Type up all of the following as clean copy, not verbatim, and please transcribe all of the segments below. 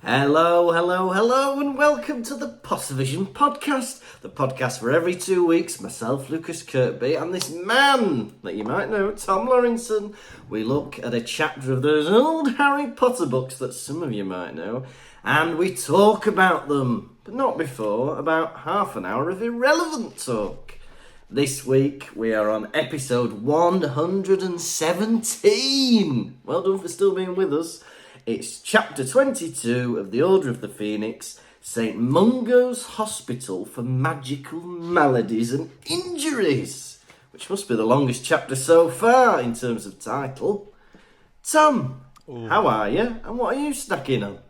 Hello, and welcome to the Pottervision podcast. The podcast for every 2 weeks, myself, Lucas Kirkby, and this man that you might know, Tom Lawrenson. We look at a chapter of those old Harry Potter books that some of you might know, and we talk about them, but not before about half an hour of irrelevant talk. This week, we are on episode 117. Well done for still being with us. It's chapter 22 of the Order of the Phoenix, St. Mungo's Hospital for Magical Maladies and Injuries, which must be the longest chapter so far in terms of title. Tom, How are you, and what are you snacking on?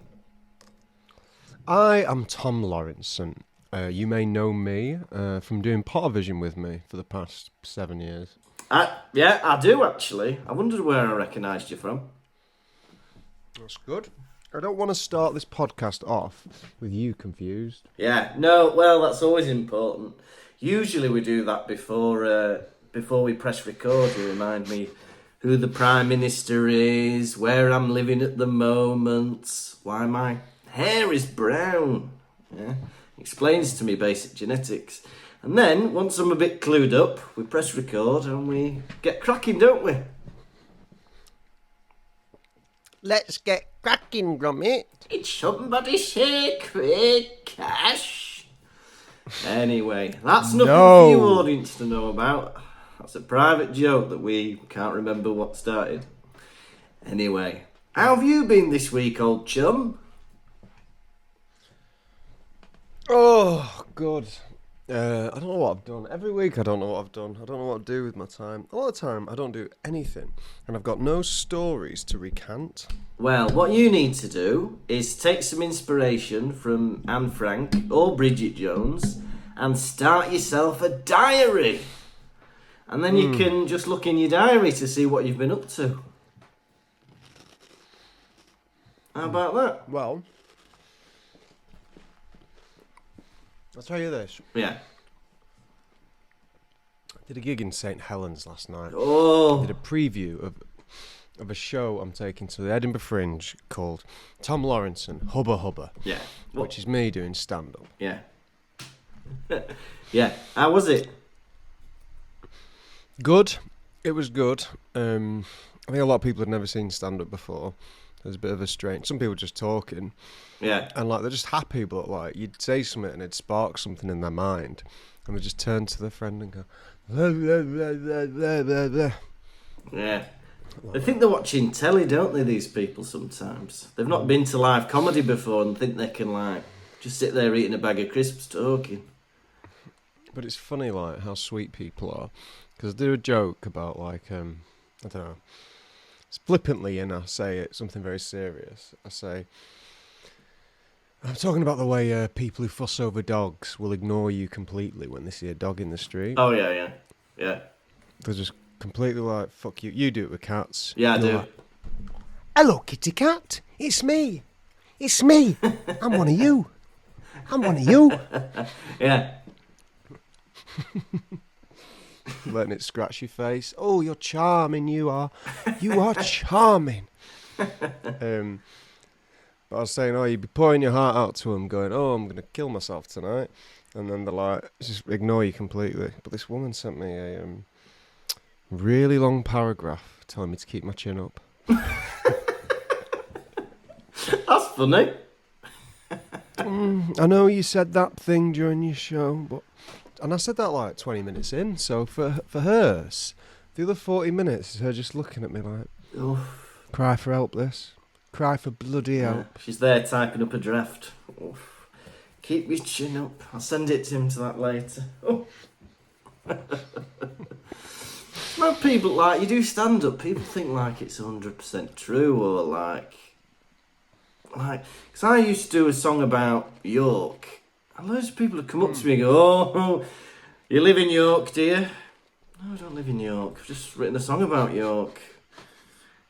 I am Tom Lawrenson. You may know me from doing Pottervision with me for the past 7 years. Yeah, I do actually. I wondered where I recognised you from. That's good. I don't want to start this podcast off with you confused. Yeah, no, well, that's always important. Usually we do that before we press record. You remind me who the Prime Minister is, where I'm living at the moment, why my hair is brown. Yeah, explains to me basic genetics. And then, once I'm a bit clued up, we press record and we get cracking, don't we? Let's get cracking, Gromit. Did somebody say quick cash? Anyway, that's nothing for you audience to know about. That's a private joke that we can't remember what started. Anyway, how have you been this week, old chum? Oh, good. I don't know what I've done. Every week I don't know what I've done. I don't know what to do with my time. A lot of the time I don't do anything. And I've got no stories to recant. Well, what you need to do is take some inspiration from Anne Frank or Bridget Jones and start yourself a diary. And then you can just look in your diary to see what you've been up to. How about that? Well, I'll tell you this. Yeah. I did a gig in St. Helens last night. Oh. I did a preview of a show I'm taking to the Edinburgh Fringe called Tom Lawrenson, Hubba Hubba. Yeah. Which is me doing stand-up. Yeah. Yeah. How was it? Good. It was good. I think a lot of people had never seen stand-up before. There's a bit of a strange... Some people just talking. Yeah. And, like, they're just happy, but, like, you'd say something and it'd spark something in their mind. And they just turn to their friend and go... Blah, blah, blah, blah, blah, blah, blah. Yeah. They think they're watching telly, don't they, these people, sometimes? They've not been to live comedy before and think they can, like, just sit there eating a bag of crisps talking. But it's funny, like, how sweet people are. Because I do a joke about, like, I don't know... It's flippantly, and I say it something very serious. I say, I'm talking about the way people who fuss over dogs will ignore you completely when they see a dog in the street. Oh, yeah. Yeah. They're just completely like, fuck you. You do it with cats. Yeah, I do. Like, hello, kitty cat. It's me. It's me. I'm one of you. I'm one of you. Yeah. Letting it scratch your face. Oh, you're charming, you are. You are charming. But I was saying, oh, you'd be pouring your heart out to them, going, oh, I'm going to kill myself tonight. And then they're like, just ignore you completely. But this woman sent me a really long paragraph telling me to keep my chin up. That's funny. I know you said that thing during your show, but... And I said that like 20 minutes in, so for hers, the other 40 minutes is her just looking at me like, Oof. Cry for help, this. Cry for bloody help. She's there typing up a draft. Oof. Keep your chin up. I'll send it to him to that later. Oh. Well, people, like, you do stand-up, people think like it's 100% true, or like, because I used to do a song about York. And loads of people have come up to me and go, oh, you live in York, do you? No, I don't live in York. I've just written a song about York.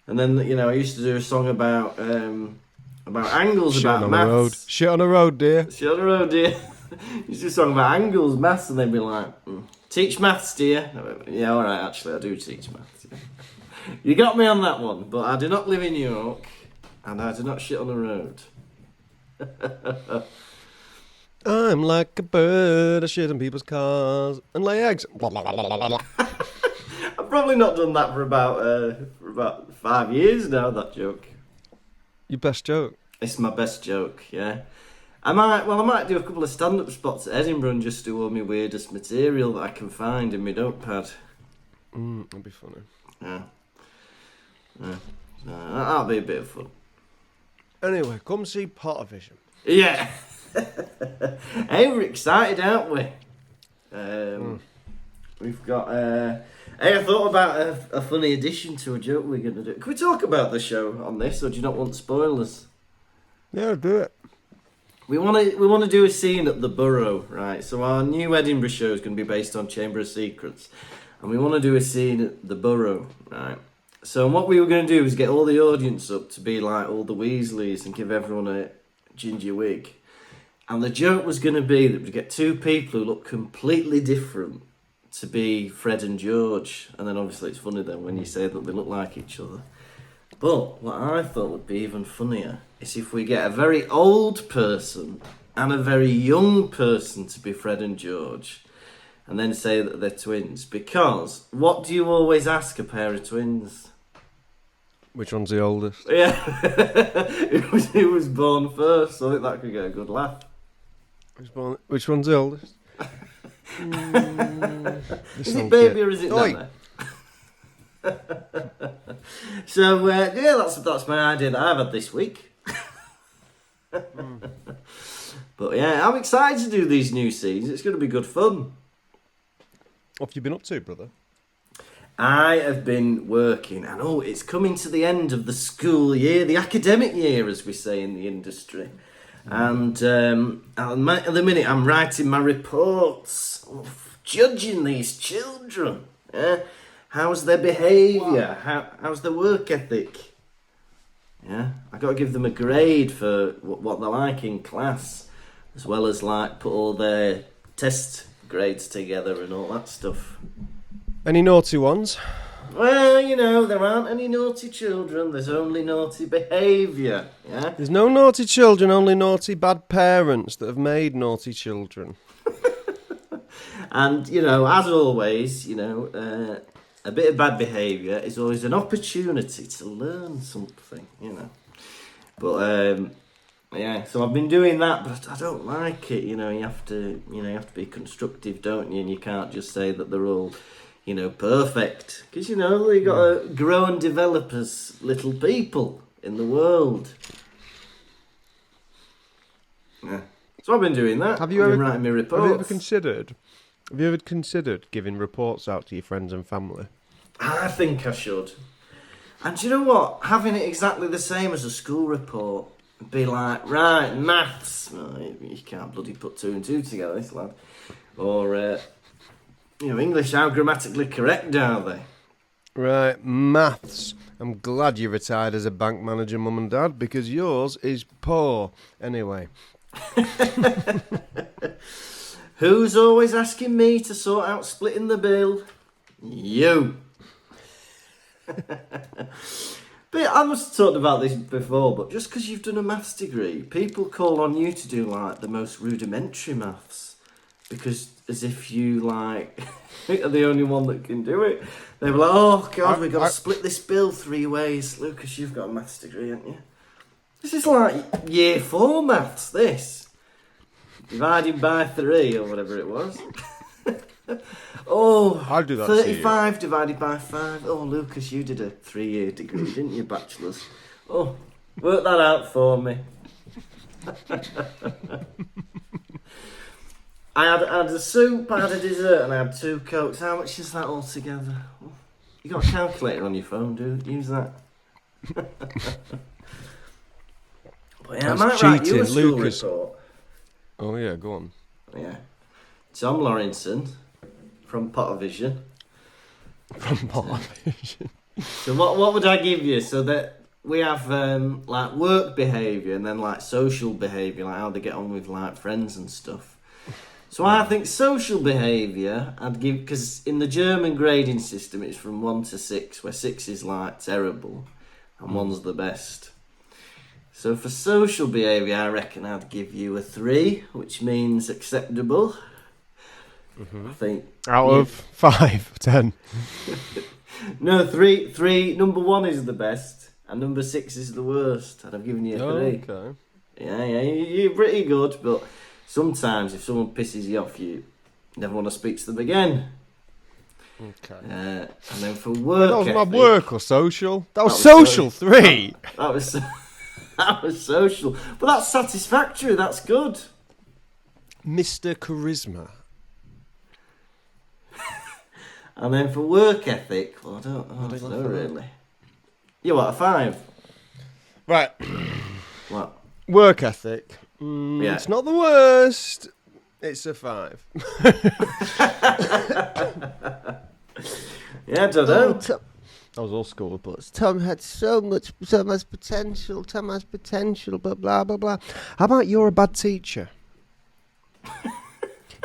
And then, you know, I used to do a song about angles, Shit about on maths. the road. Shit on the road, dear. Shit on the road, dear. Used to do a song about angles, maths, and they'd be like, teach maths, dear. Yeah, all right, actually, I do teach maths. Yeah. You got me on that one, but I do not live in York, and I do not shit on the road. I'm like a bird, I shit in people's cars and lay eggs. I've probably not done that for about 5 years now, that joke. Your best joke. It's my best joke, yeah. I might do a couple of stand-up spots at Edinburgh and just do all my weirdest material that I can find in my notepad. That'd be funny. Yeah. That'll be a bit of fun. Anyway, come see Pottervision. Yeah. Hey, we're excited, aren't we? We've got... Hey, I thought about a funny addition to a joke we're going to do. Can we talk about the show on this, or do you not want spoilers? Yeah, do it. We want to do a scene at the Borough, right? So our new Edinburgh show is going to be based on Chamber of Secrets, and we want to do a scene at the Borough, right? So what we were going to do is get all the audience up to be like all the Weasleys and give everyone a ginger wig. And the joke was going to be that we'd get two people who look completely different to be Fred and George, and then obviously it's funny then when you say that they look like each other. But what I thought would be even funnier is if we get a very old person and a very young person to be Fred and George, and then say that they're twins. Because what do you always ask a pair of twins? Which one's the oldest? Yeah, who was born first. So I think that could get a good laugh. Which one's the oldest? Is it baby or is it Nana? So yeah, that's my idea that I've had this week. But yeah, I'm excited to do these new scenes. It's going to be good fun. What have you been up to, brother? I have been working, and it's coming to the end of the school year, the academic year, as we say in the industry. And at the minute, I'm writing my reports, judging these children. Yeah? How's their behaviour? How's their work ethic? Yeah, I got to give them a grade for what they're like in class, as well as like put all their test grades together and all that stuff. Any naughty ones? Well, there aren't any naughty children. There's only naughty behaviour. Yeah. There's no naughty children, only naughty bad parents that have made naughty children. And as always, a bit of bad behaviour is always an opportunity to learn something. But yeah, so I've been doing that, but I don't like it. You have to be constructive, don't you? And you can't just say that they're all, perfect, because they got to grow and develop as little people in the world. Yeah, so I've been doing that. I've been writing my reports. Have you ever considered giving reports out to your friends and family? I think I should. And do you know what? Having it exactly the same as a school report. Be like, right, maths. Well, you can't bloody put two and two together, this lad. Or, English, how grammatically correct are they? Right, maths. I'm glad you retired as a bank manager, Mum and Dad, because yours is poor. Anyway. Who's always asking me to sort out splitting the bill? You. But I must have talked about this before, but just because you've done a maths degree, people call on you to do, like, the most rudimentary maths. Because as if you, like, are the only one that can do it. They were like, oh, God, we've got to split this bill 3 ways. Lucas, you've got a maths degree, haven't you? This is like year 4 maths, this. Dividing by 3, or whatever it was. Oh, I'll do that 35 divided by 5. Oh, Lucas, you did a 3-year degree, didn't you, bachelor's? Oh, work that out for me. I had a soup, I had a dessert, and I had 2 Cokes. How much is that all together? You got a calculator on your phone, dude. Use that. But yeah, I might write you a school report. Oh yeah, go on. Yeah. Tom Lawrenson from Pottervision. So what would I give you? So that we have like work behaviour and then like social behaviour, like how they get on with like friends and stuff. So I think social behaviour I'd give, because in the German grading system it's from 1 to 6, where 6 is like terrible and 1's the best. So for social behaviour, I reckon I'd give you a 3, which means acceptable. I think Out of 5, 10. No, 3. Number 1 is the best, and number 6 is the worst. And I've given you a 3. Okay. Yeah, you're pretty good, but sometimes if someone pisses you off, you never want to speak to them again. Okay. And then for work, That was my ethic, work or social? That was social, 3. That was social, but that's satisfactory. That's good. Mr. Charisma. And then for work ethic, well, I don't know really. You what, a 5? Right. What? Work ethic. Yeah. It's not the worst. It's a 5. Yeah, I don't know. I was all school, but Tom had so much potential. Tom has potential, but blah, blah, blah. How about you're a bad teacher? Do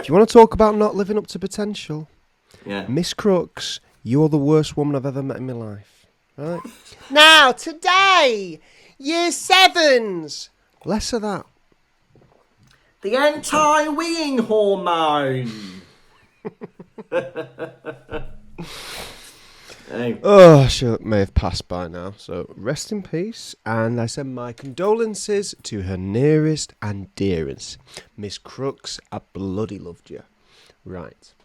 you want to talk about not living up to potential? Yeah. Miss Crooks, you're the worst woman I've ever met in my life. Right? Now, today, year 7s. Less of that. The anti-weeing hormone. Hey. Oh, she may have passed by now, so rest in peace. And I send my condolences to her nearest and dearest. Miss Crooks, I bloody loved you. Right.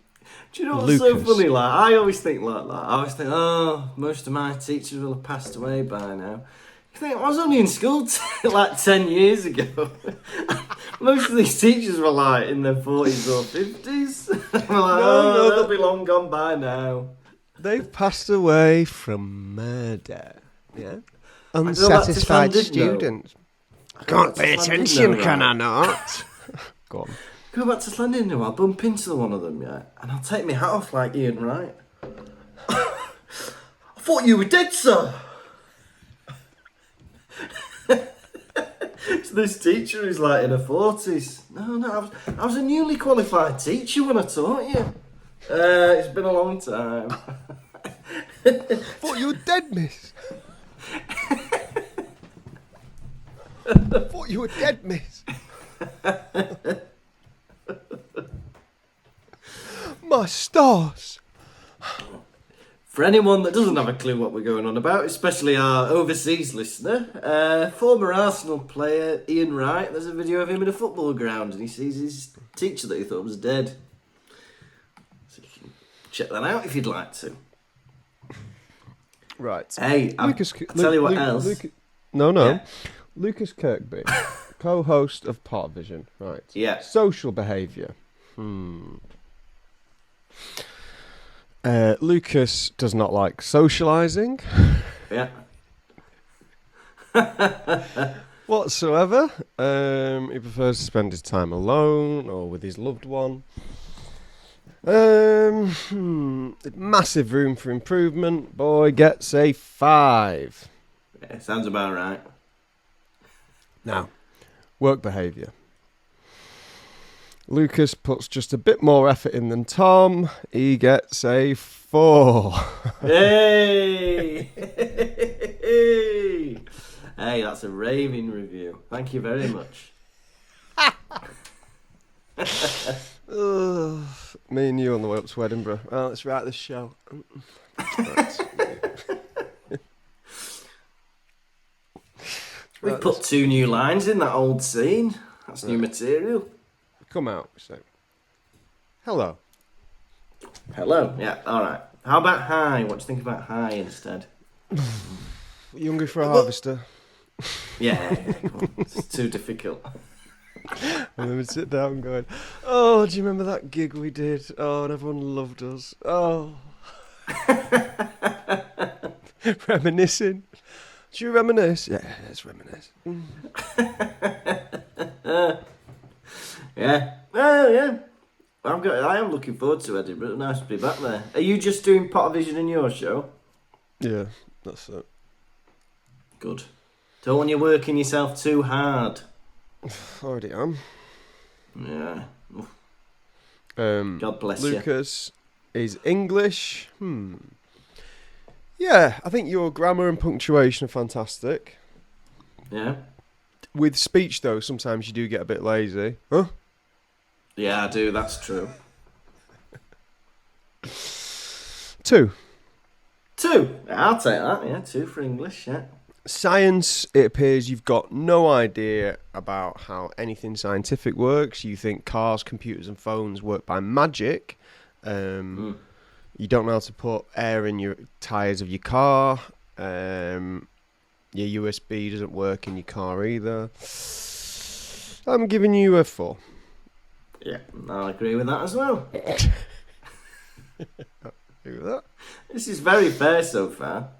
Do you know what's so funny? Like, I always think like that. I always think, most of my teachers will have passed away by now. You think, I was only in school like 10 years ago. Most of these teachers were like in their 40s or 50s. I'm like, they'll be long gone by now. They've passed away from murder. Yeah. Unsatisfied students. Can't pay attention, can I not? Go on. Go back to Slandon, I'll bump into one of them, yeah, and I'll take my hat off like Ian Wright. I thought you were dead, sir. So this teacher is like in her 40s. No, I was a newly qualified teacher when I taught you. It's been a long time. Thought you were dead, miss. Thought you were dead, miss. My stars. For anyone that doesn't have a clue what we're going on about, especially our overseas listener, former Arsenal player Ian Wright, there's a video of him in a football ground and he sees his teacher that he thought was dead. So you can check that out if you'd like to. Right. Hey, I'll tell you what else. No. Yeah? Lucas Kirkby, co-host of Pottervision. Right. Yeah. Social behaviour. Lucas does not like socialising. Yeah. Whatsoever. He prefers to spend his time alone or with his loved one. Massive room for improvement. Boy gets a 5. Yeah, sounds about right. Now, work behaviour. Lucas puts just a bit more effort in than Tom. He gets a 4. Hey! Hey, that's a raving review. Thank you very much. Me and you on the way up to Edinburgh. Well, let's write this show. We've put 2 new lines in that old scene. That's new material. Come out, so. Hello. Hello. Yeah, alright. How about hi? What do you think about hi instead? You hungry for a harvester? Yeah, come on. It's too difficult. And then we'd sit down going, oh, do you remember that gig we did? Oh, and everyone loved us. Oh. Reminiscing. Do you reminisce? Yeah, let's reminisce. Yeah. Well, yeah. I am looking forward to Edinburgh. Nice to be back there. Are you just doing Pottervision in your show? Yeah, that's it. Good. Don't want you working yourself too hard. Already am. Yeah. God bless Lucas is English. Yeah, I think your grammar and punctuation are fantastic. Yeah. With speech, though, sometimes you do get a bit lazy. Huh? Yeah, I do. That's true. 2. 2. I'll take that. Yeah, 2 for English. Yeah. Science, it appears you've got no idea about how anything scientific works. You think cars, computers and phones work by magic. You don't know how to put air in your tyres of your car. Your USB doesn't work in your car either. I'm giving you a 4. Yeah, I'll agree with that as well. Agree with that. This is very fair so far.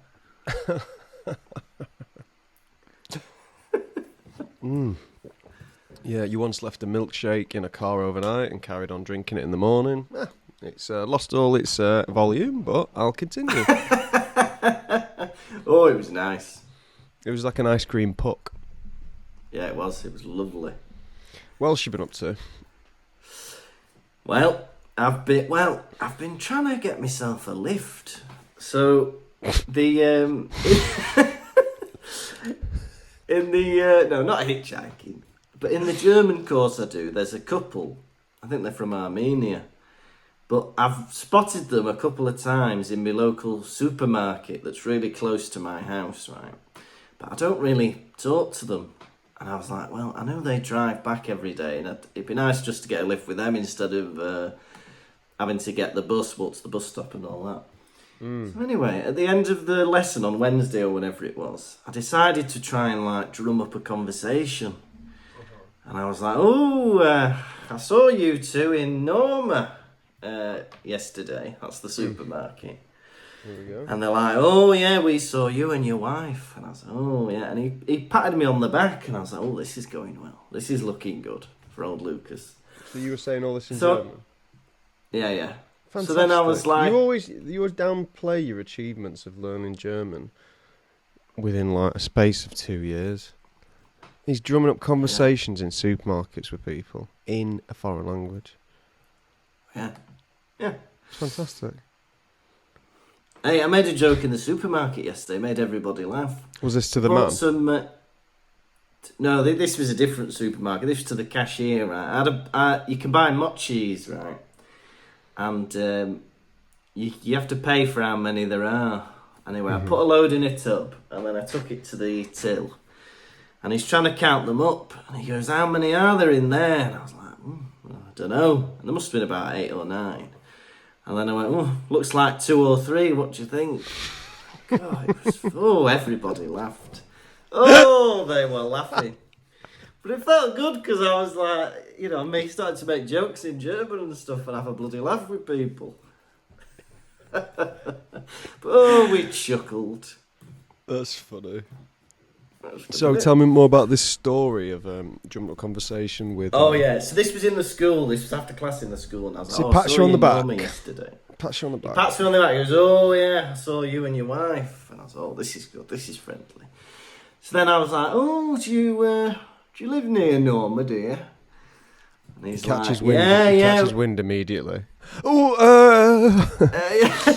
Yeah, you once left a milkshake in a car overnight and carried on drinking it in the morning. It's lost all its volume, but I'll continue. Oh, it was nice. It was like an ice cream puck. Yeah, it was. It was lovely. What's she been up to? Well, I've been trying to get myself a lift. So the no, not hitchhiking, but in the German course I do, there's a couple. I think they're from Armenia. But I've spotted them a couple of times in my local supermarket that's really close to my house, right? But I don't really talk to them. And I was like, well, I know they drive back every day, and it'd be nice just to get a lift with them instead of having to get the bus, walk to the bus stop and all that. So anyway, at the end of the lesson on Wednesday or whenever it was, I decided to try and drum up a conversation. And I was like, I saw you two in Norma yesterday. That's the supermarket. Here we go. And they're like, oh yeah, we saw you and your wife. And I was like, oh yeah. And he patted me on the back, and I was like, oh, this is going well. This is looking good for old Lucas. So you were saying all this in German? Yeah. Fantastic. So then I was like... You always downplay your achievements of learning German within a space of 2 years. He's drumming up conversations in supermarkets with people in a foreign language. Yeah. It's fantastic. Hey, I made a joke in the supermarket yesterday. Made everybody laugh. Was this to the man? No, this was a different supermarket. This was to the cashier, right? You can buy mochis, right? And you have to pay for how many there are. Anyway, I put a load in a tub, and then I took it to the till. And he's trying to count them up. And he goes, how many are there in there? And I was like, I don't know. And there must have been about 8 or 9. And then I went, looks like 2 or 3. What do you think? God, everybody laughed. Oh, they were laughing. But it felt good because I was like, me starting to make jokes in German and stuff and have a bloody laugh with people. But, we chuckled. That's funny. So tell me more about this story of jumping up conversation with... Oh yeah, so this was in the school. This was after class in the school, and I was like, he pats you on the back yesterday. Pats you on the back. He pats me on the back. He goes, oh yeah, I saw you and your wife, and I was like, oh, this is good. This is friendly. So then I was like, oh, do you live near Norma, dear? And he's like, catches wind. Yeah. Catches wind immediately. Oh, yeah.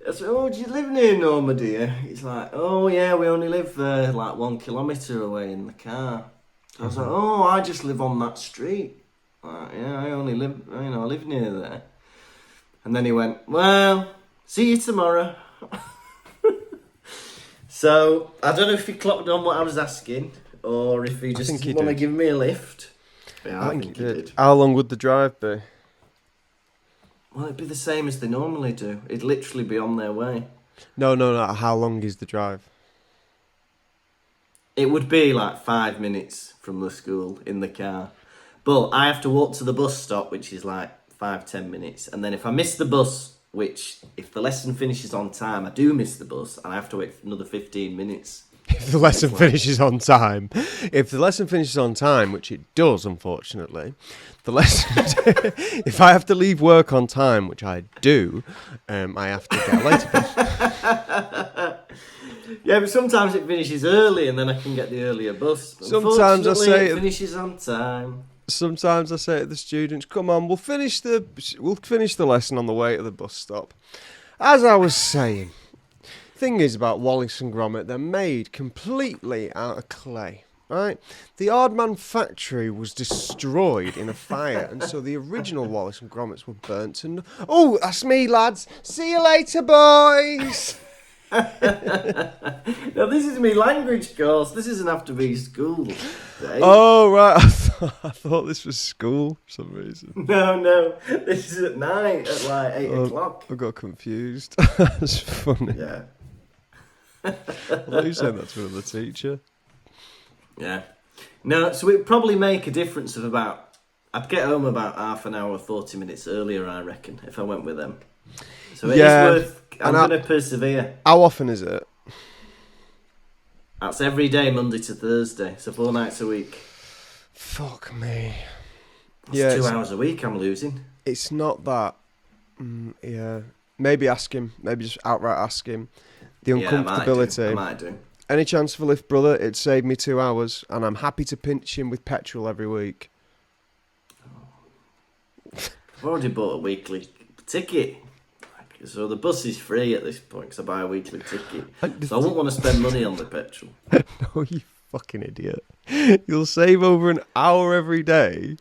I said, oh, do you live near Norma, dear? He's like, oh yeah, we only live 1 kilometre away in the car. I was like, oh, I just live on that street. Yeah, I only live, I live near there. And then he went, well, see you tomorrow. So, I don't know if he clocked on what I was asking, or if he just didn't want to give me a lift. Yeah, I think he did. How long would the drive be? Well, it'd be the same as they normally do. It'd literally be on their way. No. How long is the drive? It would be 5 minutes from the school in the car. But I have to walk to the bus stop, which is 5-10 minutes. And then if I miss the bus, which if the lesson finishes on time, I do miss the bus, and I have to wait for another 15 minutes. If the lesson finishes on time. If the lesson finishes on time, which it does, unfortunately, the lesson... if I have to leave work on time, which I do, I have to get a later bus. Yeah, but sometimes it finishes early, and then I can get the earlier bus. Sometimes I say... it finishes on time. Sometimes I say to the students, come on, we'll finish the lesson on the way to the bus stop. As I was saying... Thing is about Wallace and Gromit, they're made completely out of clay. Right? The Aardman factory was destroyed in a fire, and so the original Wallace and Gromits were burnt and... Oh, that's me, lads. See you later, boys. Now, this is me language course. This isn't have to be school day. Oh, right. I thought this was school for some reason. No. This is at night at like 8 o'clock. I got confused. That's funny. Yeah. I thought you said that to another teacher. Yeah. No, so it'd probably make a difference of about... I'd get home about half an hour, 40 minutes earlier, I reckon, if I went with them. So it is worth... I'm going to persevere. How often is it? That's every day, Monday to Thursday. So 4 nights a week. Fuck me. That's 2 hours a week I'm losing. It's not that... yeah. Maybe ask him. Maybe just outright ask him. The uncomfortability. Yeah, I might do. Any chance of a lift, brother? It'd save me 2 hours, and I'm happy to pinch him with petrol every week. I've already bought a weekly ticket. So the bus is free at this point because I buy a weekly ticket. So I wouldn't want to spend money on the petrol. No, you fucking idiot. You'll save over an hour every day.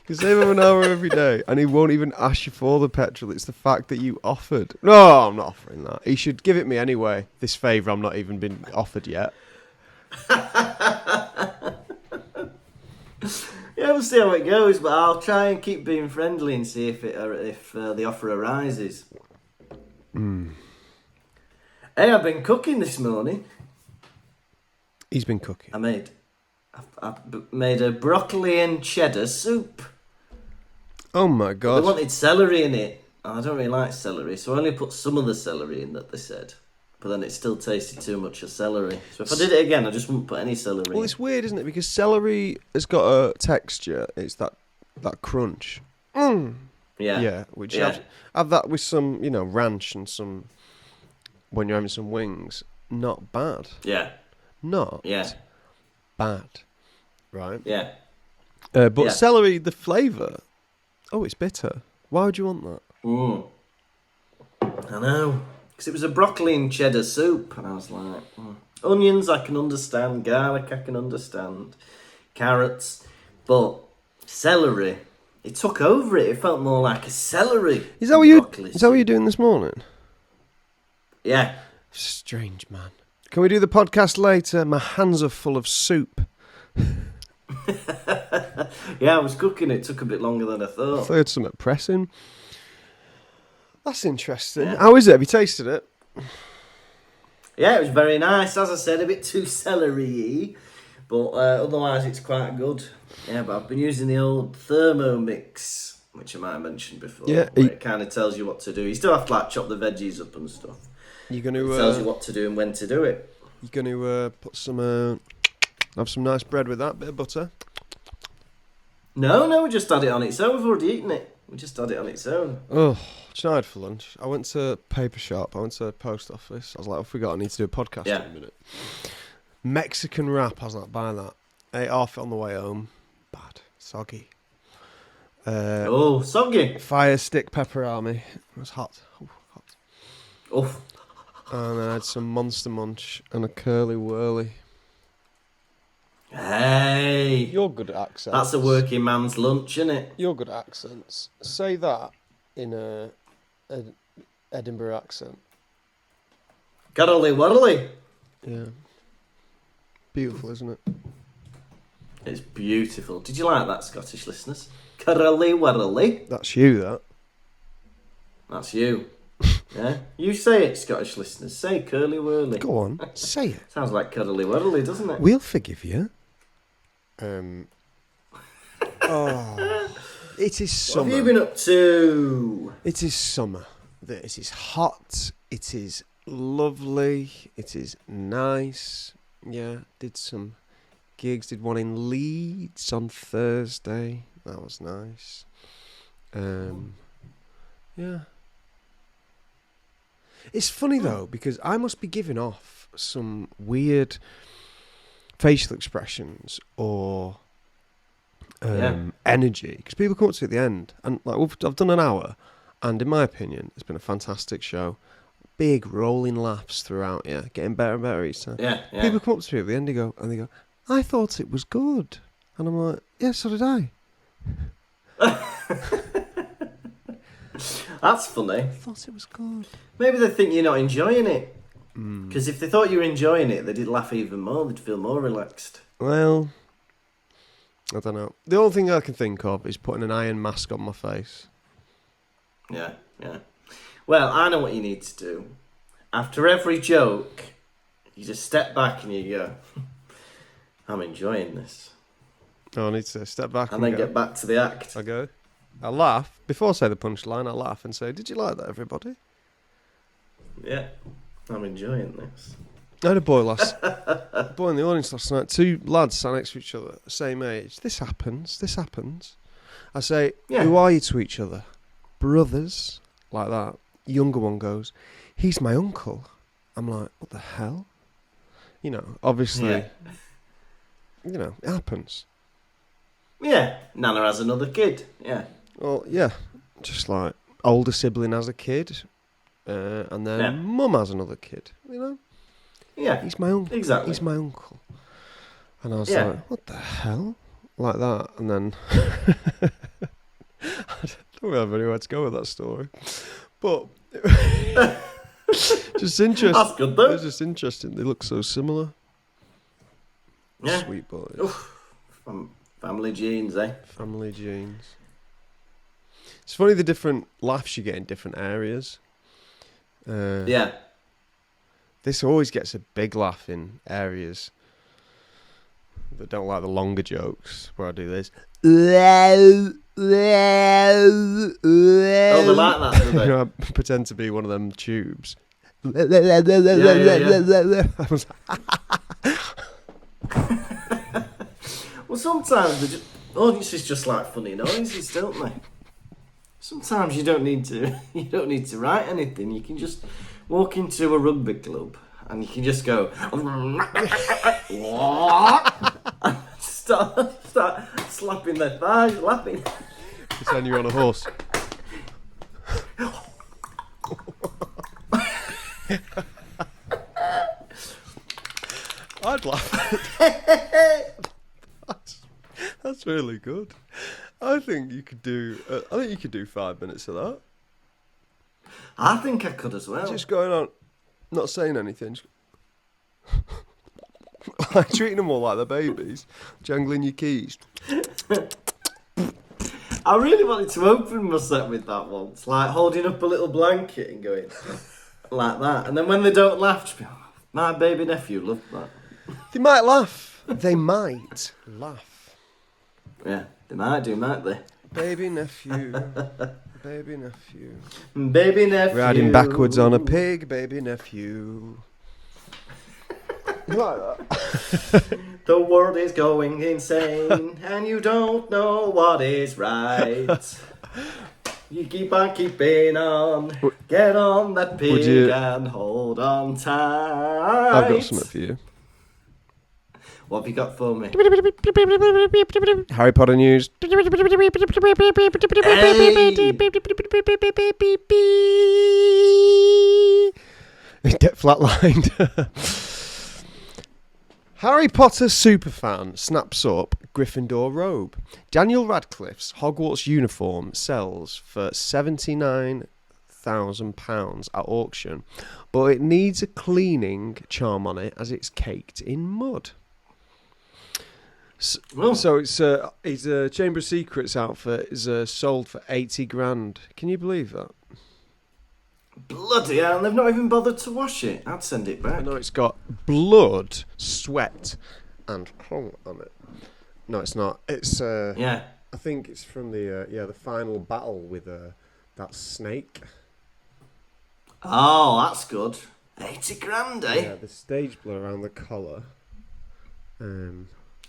You'll save over an hour every day, and he won't even ask you for the petrol. It's the fact that you offered. No, I'm not offering that. He should give it me anyway. This favour I'm not even been offered yet. Yeah, we'll see how it goes, but I'll try and keep being friendly and see if the offer arises. Hey, I've been cooking this morning. He's been cooking. I made a broccoli and cheddar soup. Oh my god. They wanted celery in it. I don't really like celery, so I only put some of the celery in that they said. But then it still tasted too much of celery. So if I did it again, I just wouldn't put any celery in. Well, it's weird, isn't it? Because celery has got a texture. It's that crunch. Yeah, which you have that with some, ranch and some... When you're having some wings. Not bad. Yeah. Not bad. Right? Yeah. But celery, the flavour... Oh, it's bitter. Why would you want that? I know. Because it was a broccoli and cheddar soup. And I was like... Onions, I can understand. Garlic, I can understand. Carrots. But celery... It took over it. It felt more like a celery. Is that what you're doing this morning? Yeah. Strange, man. Can we do the podcast later? My hands are full of soup. Yeah, I was cooking. It took a bit longer than I thought. I thought you had something pressing. That's interesting. Yeah. How is it? Have you tasted it? Yeah, it was very nice. As I said, a bit too celery-y. But otherwise, it's quite good. Yeah, but I've been using the old Thermomix, which I might have mentioned before. Yeah, it kind of tells you what to do. You still have to chop the veggies up and stuff. You're going to it tells you what to do and when to do it. You're going to put some, have some nice bread with that, bit of butter. No, we just had it on its own. We've already eaten it. We just had it on its own. Oh, do you know what I had for lunch? I went to paper shop. I went to the post office. I was like, I forgot I need to do a podcast in a minute. Mexican wrap. I was like, buy that. Ate half it on the way home. Bad. Soggy. Soggy. Fire stick pepperami. It was hot. Hot. Oh. And then I had some Monster Munch and a Curly Whirly. Hey. You're good at accents. That's a working man's lunch, isn't it? You're good at accents. Say that in a Edinburgh accent. Cuddly wuddly. Yeah. Beautiful, isn't it? It's beautiful. Did you like that, Scottish listeners? Cuddly wuddly. That's you, that. That's you. Yeah? You say it, Scottish listeners. Say curly whirly. Go on, say it. Sounds like cuddly wuddly, doesn't it? We'll forgive you. It is summer. What have you been up to? It is summer. It is hot. It is lovely. It is nice. Yeah, did some gigs. Did one in Leeds on Thursday. That was nice. Yeah. It's funny though, because I must be giving off some weird facial expressions or energy, because people come up to me at the end and like I've done an hour, and in my opinion it's been a fantastic show. big rolling laughs throughout, getting better and better each time. Yeah. People come up to me at the end and they go, I thought it was good. And I'm like, yeah, so did I. That's funny. I thought it was good. Maybe they think you're not enjoying it. Because if they thought you were enjoying it, they'd laugh even more. They'd feel more relaxed. Well, I don't know. The only thing I can think of is putting an iron mask on my face. Yeah. Well, I know what you need to do. After every joke, you just step back and you go, I'm enjoying this. Oh, I need to step back and then get back to the act. I laugh. Before I say the punchline, I laugh and say, did you like that, everybody? Yeah, I'm enjoying this. I had a boy in the audience last night. 2 lads sat next to each other, same age. This happens. I say, who are you to each other? Brothers, like that. Younger one goes, he's my uncle. I'm like, what the hell? Obviously, it happens. Yeah, Nana has another kid. Yeah. Well, yeah, just like older sibling has a kid, and then mum has another kid. Yeah. He's my uncle. Exactly. He's my uncle. And I was like, what the hell? Like that, and then I don't have anywhere to go with that story, but just interesting. That's good though. It's just interesting. They look so similar. Yeah. Sweet boys. Oof. Family genes, eh? Family genes. It's funny the different laughs you get in different areas. Yeah. This always gets a big laugh in areas that don't like the longer jokes, where I do this. Oh, they like that, do they? I pretend to be one of them tubes. Yeah. Well, sometimes audiences just like funny noises, don't they? Sometimes you don't need to write anything. You can just walk into a rugby club and you can just go start slapping their thighs, laughing. Pretend you're on a horse. I'd laugh. That's really good. I think you could do. 5 minutes of that. I think I could as well. Just going on, not saying anything. Like treating them all like they're babies, jangling your keys. I really wanted to open my set with that once, like holding up a little blanket and going like that, and then when they don't laugh, just be, oh, my baby nephew loved that. They might laugh. They might laugh. Yeah, they might do, might they? Baby nephew. Baby nephew. Baby nephew. Riding backwards on a pig, baby nephew. Like that. The world is going insane, and you don't know what is right. You keep on keeping on. Get on that pig and hold on tight. I've got something for you. What have you got for me? Harry Potter news. Hey. Get flatlined. Harry Potter superfan snaps up Gryffindor robe. Daniel Radcliffe's Hogwarts uniform sells for £79,000 at auction, but it needs a cleaning charm on it as it's caked in mud. So it's a Chamber of Secrets outfit is sold for £80,000. Can you believe that? Bloody hell, they've not even bothered to wash it. I'd send it back. I know it's got blood, sweat, and cum on it. No, it's not. It's yeah. I think it's from the final battle with that snake. Oh, that's good. £80,000, eh? Yeah, the stage blur around the collar.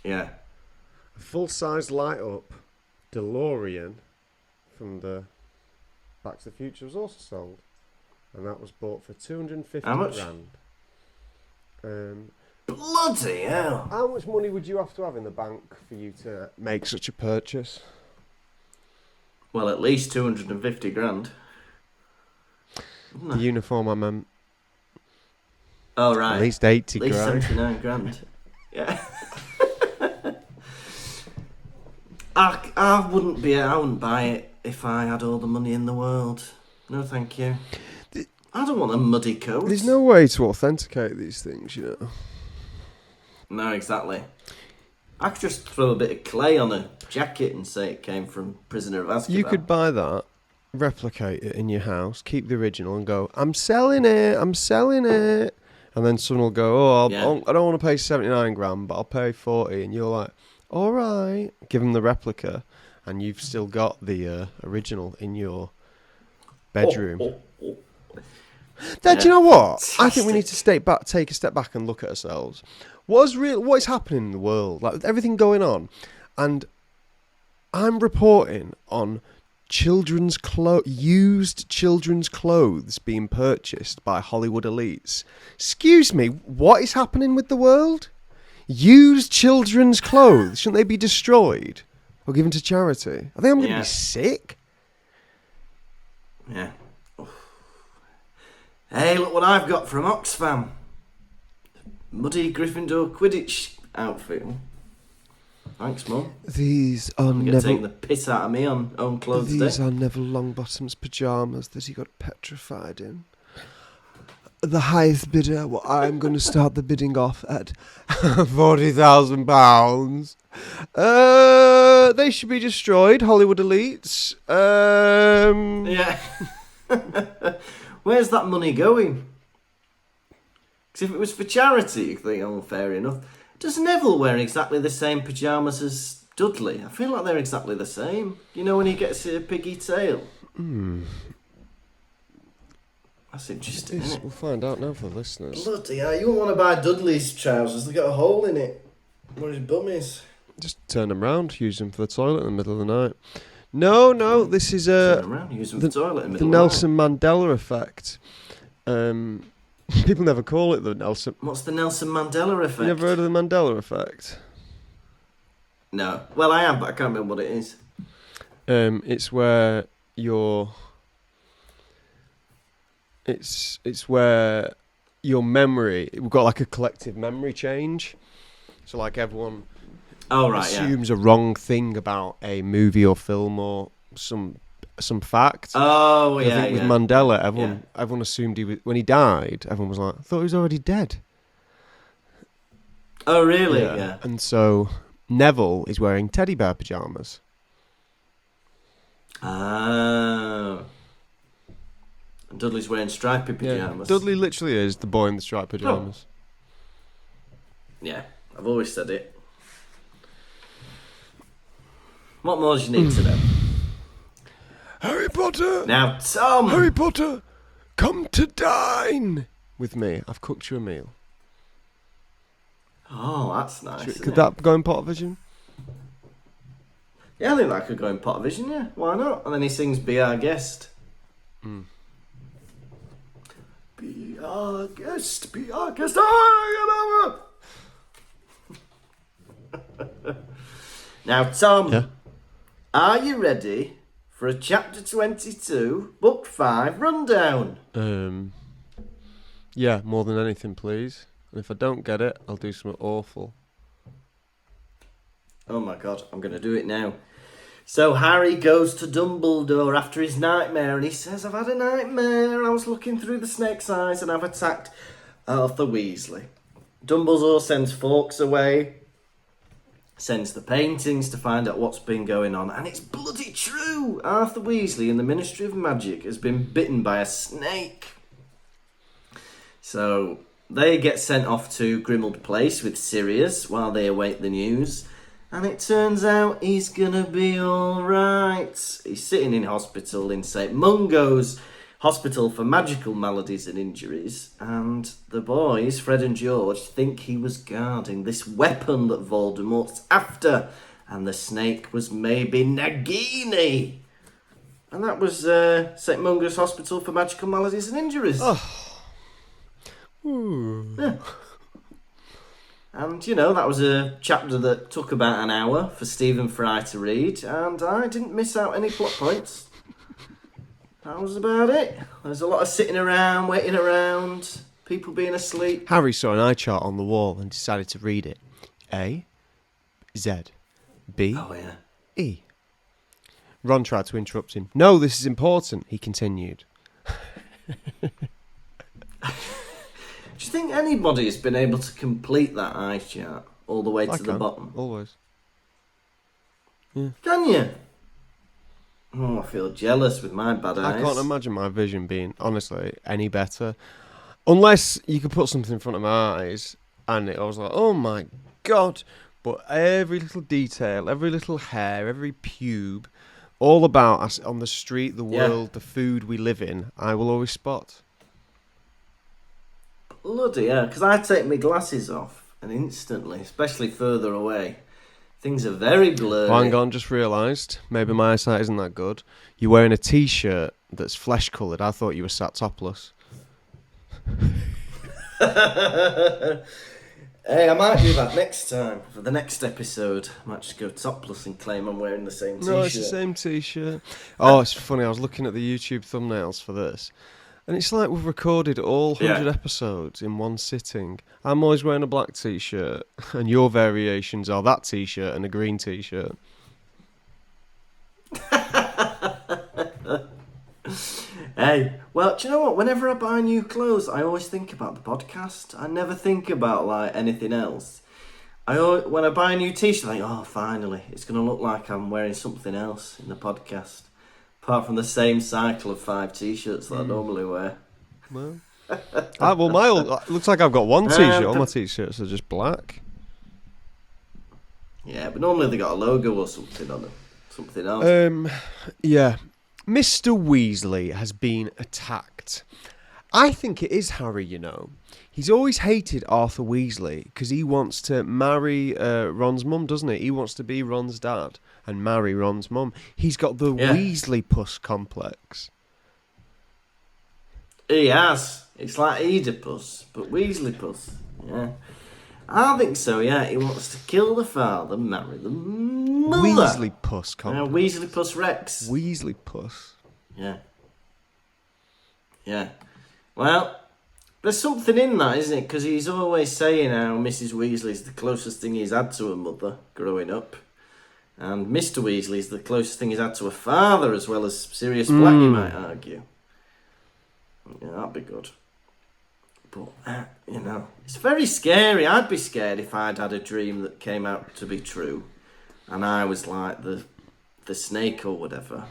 Yeah. A full-size light-up DeLorean from the Back to the Future was also sold, and that was bought for £250,000. How much? Bloody hell! How much money would you have to have in the bank for you to make such a purchase? Well, at least £250,000. The uniform, I meant. Oh, right. At least 80 At least grand. 79 grand. Yeah. I wouldn't buy it if I had all the money in the world. No, thank you. I don't want a muddy coat. There's no way to authenticate these things, you know. No, exactly. I could just throw a bit of clay on a jacket and say it came from Prisoner of Azkaban. You could buy that, replicate it in your house, keep the original, and go, I'm selling it. And then someone will go, I don't want to pay 79 grand, but I'll pay 40. And you're like, all right. Give them the replica, and you've still got the original in your bedroom. Dad, do you know what? Fantastic. I think we need to take a step back and look at ourselves. What is happening in the world? Like, with everything going on, and I'm reporting on used children's clothes being purchased by Hollywood elites. Excuse me, what is happening with the world? Used children's clothes, shouldn't they be destroyed or given to charity? I think I'm going to be sick. Yeah. Hey, look what I've got from Oxfam. Muddy Gryffindor Quidditch outfit. Thanks, Mum. These are You're taking the piss out of me on own clothes day. These are Neville Longbottom's pyjamas that he got petrified in. The highest bidder, well, I'm going to start the bidding off at £40,000. They should be destroyed, Hollywood elites. Yeah. Where's that money going? Because if it was for charity, you think, oh, fair enough. Does Neville wear exactly the same pyjamas as Dudley? I feel like they're exactly the same. You know when he gets a piggy tail? That's interesting, isn't it? We'll find out now for the listeners. Bloody hell, you won't want to buy Dudley's trousers. They've got a hole in it. Where his bum is. Just turn them round, use them for the toilet in the middle of the night. No, this is Turn around, use them for the toilet in the the middle of Nelson Mandela effect. People never call it the Nelson. What's the Nelson Mandela effect? You never heard of the Mandela effect? No. Well, I have, but I can't remember what it is. It's where it's where your memory. We've got like a collective memory change. So like everyone assumes a wrong thing about a movie or film or some fact. Oh, I think with Mandela, everyone assumed when he died, everyone was like, I thought he was already dead. Oh, really? Yeah. And so Neville is wearing teddy bear pyjamas. Oh. And Dudley's wearing stripy pyjamas. Dudley literally is the boy in the striped pyjamas. Oh. Yeah, I've always said it. What more do you need to know? Harry Potter! Now, Tom! Harry Potter, come to dine with me. I've cooked you a meal. Oh, that's nice. Could that go in Pottervision? Yeah, I think that could go in Pottervision, yeah. Why not? And then he sings Be Our Guest. Be our guest, be our guest. Now, Tom, are you ready for a chapter 22, book 5 rundown? Yeah, more than anything, please. And if I don't get it, I'll do something awful. Oh my God, I'm going to do it now. So Harry goes to Dumbledore after his nightmare and he says, I've had a nightmare. I was looking through the snake's eyes and I've attacked Arthur Weasley. Dumbledore sends Fawkes away, sends the paintings to find out what's been going on. And it's bloody true. Arthur Weasley in the Ministry of Magic has been bitten by a snake. So they get sent off to Grimmauld Place with Sirius while they await the news. And it turns out he's gonna be alright. He's sitting in hospital in St. Mungo's Hospital for Magical Maladies and Injuries. And the boys, Fred and George, think he was guarding this weapon that Voldemort's after. And the snake was maybe Nagini. And that was St. Mungo's Hospital for Magical Maladies and Injuries. Oh. Yeah. And, that was a chapter that took about an hour for Stephen Fry to read, and I didn't miss out any plot points. That was about it. There's a lot of sitting around, waiting around, People being asleep. Harry saw an eye chart on the wall and decided to read it. A, Z, B, Oh, yeah. E. Ron tried to interrupt him. No, this is important, he continued. Do you think anybody has been able to complete that eye chart all the way to the bottom? Always. Yeah. Can you? Oh, I feel jealous with my bad eyes. I can't imagine my vision being, honestly, any better. Unless you could put something in front of my eyes and I was like, oh my God. But every little detail, every little hair, every pube, all about us on the street, the world, the food we live in, I will always spot. Bloody hell, because I take my glasses off and instantly, especially further away, things are very blurry. Hang on, just realised, maybe my eyesight isn't that good. You're wearing a T-shirt that's flesh-coloured. I thought you were sat topless. Hey, I might do that next time. For the next episode, I might just go topless and claim I'm wearing the same T-shirt. No, it's the same T-shirt. Oh, it's funny, I was looking at the YouTube thumbnails for this, and it's like we've recorded all 100 episodes in one sitting. I'm always wearing a black T-shirt, and your variations are that T-shirt and a green T-shirt. Hey, well, do you know what? Whenever I buy new clothes, I always think about the podcast. I never think about, like, anything else. When I buy a new T-shirt, I think, oh, finally, it's going to look like I'm wearing something else in the podcast. Apart from the same cycle of 5 T-shirts that I normally wear. Well, looks like I've got one T-shirt. All my T-shirts are just black. Yeah, but normally they got a logo or something on them. Something else. Yeah. Mr. Weasley has been attacked. I think it is Harry, you know. He's always hated Arthur Weasley because he wants to marry Ron's mum, doesn't he? He wants to be Ron's dad and marry Ron's mum. He's got the Weasley puss complex. He has. It's like Oedipus, but Weasley puss. Yeah. I think so, yeah. He wants to kill the father, marry the mother. Weasley puss complex. Weasley puss Rex. Weasley puss. Yeah. Yeah. Well, there's something in that, isn't it? Because he's always saying how Mrs. Weasley's the closest thing he's had to a mother growing up. And Mr. Weasley's the closest thing he's had to a father, as well as Sirius Black, you might argue. Yeah, that'd be good. But, you know, it's very scary. I'd be scared if I'd had a dream that came out to be true. And I was like the snake or whatever.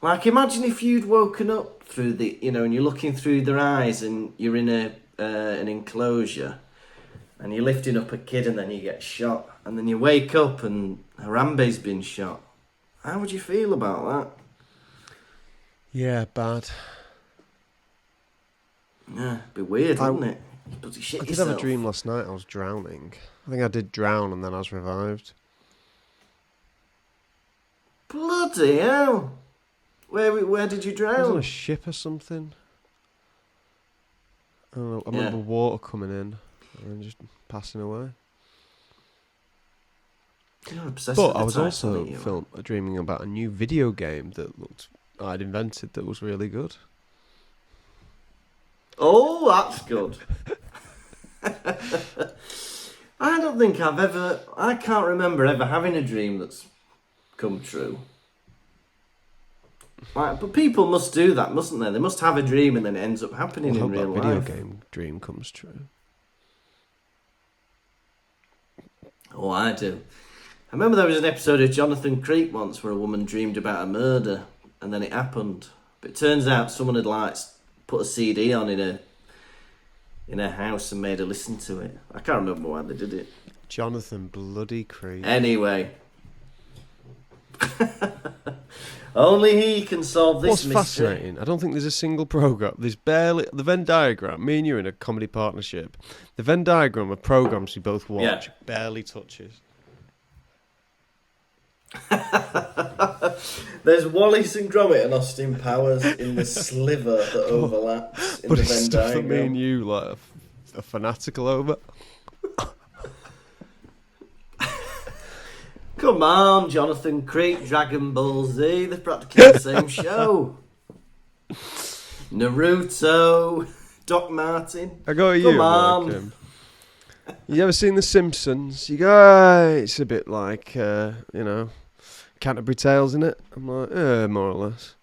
Like, imagine if you'd woken up through the, you know, and you're looking through their eyes and you're in an enclosure and you're lifting up a kid and then you get shot. And then you wake up and Harambe's been shot. How would you feel about that? Yeah, bad. Yeah, it'd be weird, wouldn't it? Bloody shit I did yourself. have a dream last night I was drowning. I think I did drown and then I was revived. Bloody hell! Where did you drown? I was on a ship or something. I don't know. I remember water coming in and then just passing away. You're obsessed But with I was the also title, dreaming about a new video game that I'd invented that was really good. Oh, that's good. I don't think I can't remember ever having a dream that's come true. Like, but people must do that, mustn't they? They must have a dream and then it ends up happening in real that video life. game dream comes true. Oh, I do. I remember there was an episode of Jonathan Creek once where a woman dreamed about a murder and then it happened. But it turns out someone had put a CD on in her house and made her listen to it. I can't remember why they did it. Jonathan bloody Creek. Anyway. Only he can solve this mystery. mystery. What's fascinating, I don't think there's a single program. There's barely the Venn diagram. Me and you are in a comedy partnership. The Venn diagram of programs we both watch barely touches. There's Wallace and Gromit and Austin Powers in the sliver that overlaps in but the it's Venn stuff diagram. that me and you are fanatical over. Come on, Jonathan Creek, Dragon Ball Z, they're practically the same show. Naruto, Doc Martin. I go to Come you. on. Like, you ever seen The Simpsons? You go, "Ah, it's a bit like, Canterbury Tales, in it?" I'm like, more or less.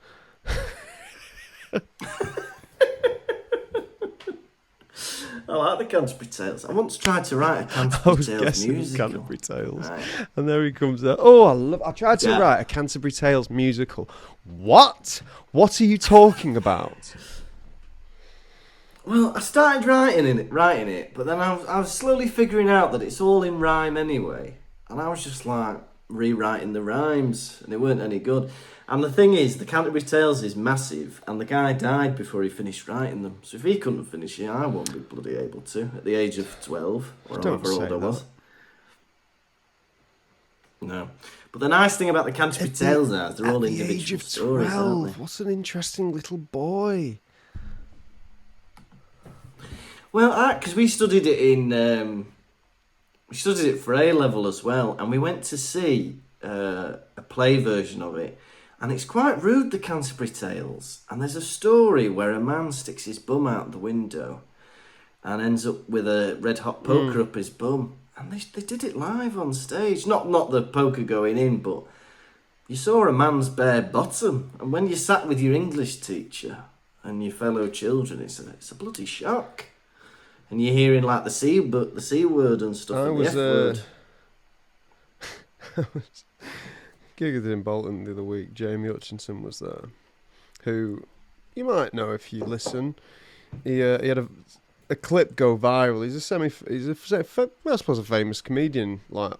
I like the Canterbury Tales. I once tried to write a Canterbury Tales musical. Canterbury Tales. Right. And there he comes out. Oh, I tried to write a Canterbury Tales musical. What? What are you talking about? Well, I started writing it, but then I was slowly figuring out that it's all in rhyme anyway. And I was just like rewriting the rhymes, and they weren't any good. And the thing is, the Canterbury Tales is massive, and the guy died before he finished writing them. So if he couldn't finish it, I won't be bloody able to, at the age of 12, or however old I was. No. But the nice thing about the Canterbury Tales is they're all individual stories, aren't they? What an interesting little boy. Well, because we studied it we studied it for A-level as well, and we went to see a play version of it. And it's quite rude, the Canterbury Tales. And there's a story where a man sticks his bum out the window and ends up with a red-hot poker up his bum. And they did it live on stage. Not the poker going in, but you saw a man's bare bottom. And when you sat with your English teacher and your fellow children, it's a bloody shock. And you're hearing like the C word and stuff, and the F word. I was gigged in Bolton the other week. Jamie Hutchinson was there, who you might know if you listen. He had a clip go viral. I suppose a famous comedian, like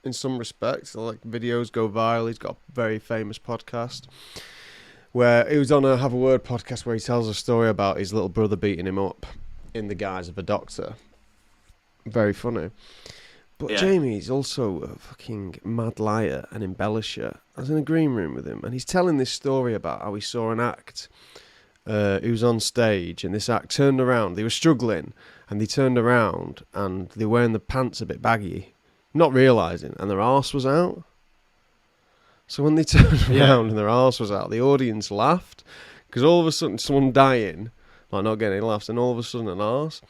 in some respects. Like videos go viral. He's got a very famous podcast where he was on a Have a Word podcast where he tells a story about his little brother beating him up in the guise of a doctor. Very funny. But yeah. Jamie's also a fucking mad liar and embellisher. I was in a green room with him, and he's telling this story about how he saw an act. He was on stage, and this act turned around. They were struggling, and they turned around, and they were wearing the pants a bit baggy, not realising, and their arse was out. So when they turned around and their arse was out, the audience laughed, because all of a sudden someone dying, like not getting any laughs, and all of a sudden an arse.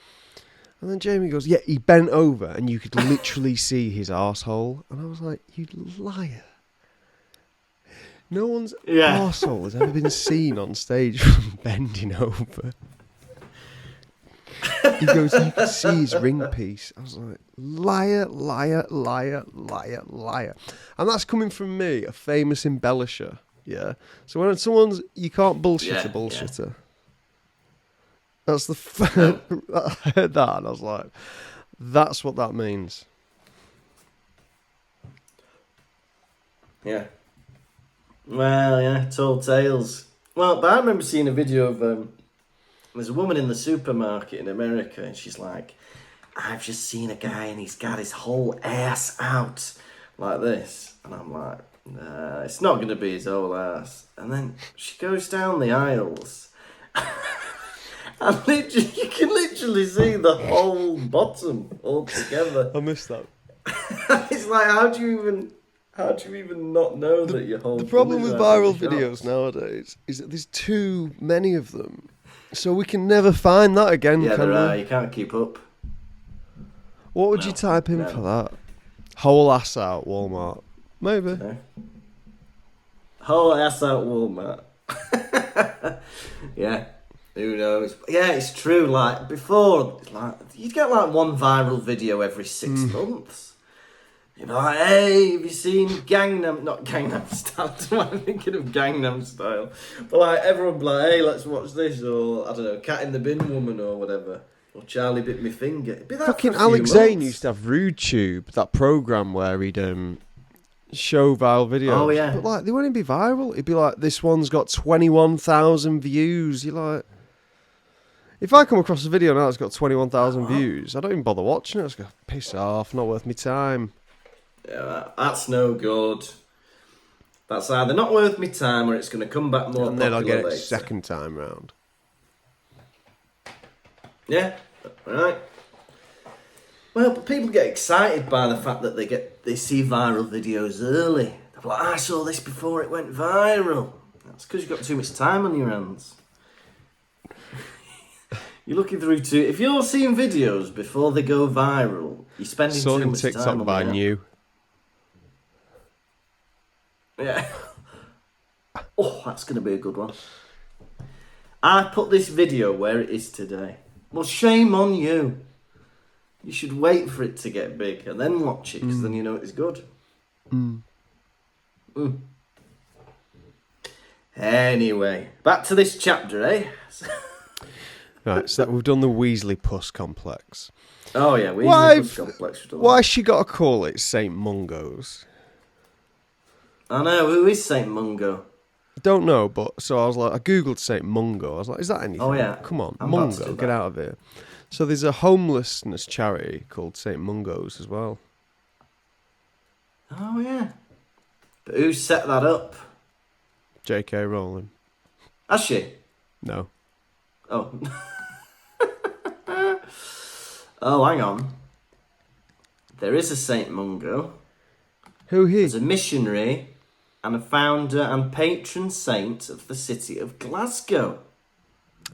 And then Jamie goes, yeah, he bent over and you could literally see his arsehole. And I was like, you liar. No one's arsehole has ever been seen on stage from bending over. He goes, you could see his ring piece. I was like, liar, liar, liar, liar, liar. And that's coming from me, a famous embellisher. Yeah. So when someone's, you can't bullshit a bullshitter. Yeah. That's the I heard that and I was like, that's what that means. Yeah. Well, yeah, tall tales. Well, but I remember seeing a video of there's a woman in the supermarket in America, and she's like, I've just seen a guy and he's got his whole ass out like this, and I'm like, nah, it's not going to be his whole ass. And then she goes down the aisles. And you can literally see the whole bottom all together. I missed that. It's like, how do you even not know that your whole... The problem with viral videos nowadays is that there's too many of them. So we can never find that again, yeah, can we? You can't keep up. What would you type in for that? Whole ass out Walmart. Maybe. No. Whole ass out Walmart. Yeah. Who knows? Yeah, it's true. Like before, like you'd get like one viral video every 6 months. You'd be like, "Hey, have you seen not Gangnam Style? I'm thinking of Gangnam Style." But like everyone would be like, "Hey, let's watch this," or I don't know, Cat in the Bin Woman or whatever, or Charlie Bit Me Finger. It'd be that fucking Alex Zane used to have RudeTube, that program where he'd show viral videos. Oh yeah. But like they wouldn't be viral. It'd be like, this one's got 21,000 views. You're like, if I come across a video now that's got 21,000 views, I don't even bother watching it. I just go, piss off, not worth my time. Yeah, that's no good. That's either not worth my time or it's going to come back more. And then I'll get it later. Second time round. Yeah, right. Well, but people get excited by the fact that they see viral videos early. They're like, I saw this before it went viral. That's because you've got too much time on your hands. You're looking through too. If you're seeing videos before they go viral, you're spending too Sorting much TikTok time on by the app. new. Yeah. Oh, that's going to be a good one. I put this video where it is today. Well, shame on you. You should wait for it to get big and then watch it, because then you know it's good. Anyway, back to this chapter, eh? Right, so we've done the Weasley Puss complex. Oh yeah, Why she got to call it St. Mungo's? I know, who is Saint Mungo? Don't know, but so I was like, I googled St. Mungo. I was like, is that anything? Oh yeah, Come on, I'm about to do Mungo, that. get out of here. So there's a homelessness charity called St. Mungo's as well. Oh yeah. But who set that up? J.K. Rowling. Has she? No. Oh. Oh, hang on. There is a Saint Mungo. Who he? He's a missionary and a founder and patron saint of the city of Glasgow.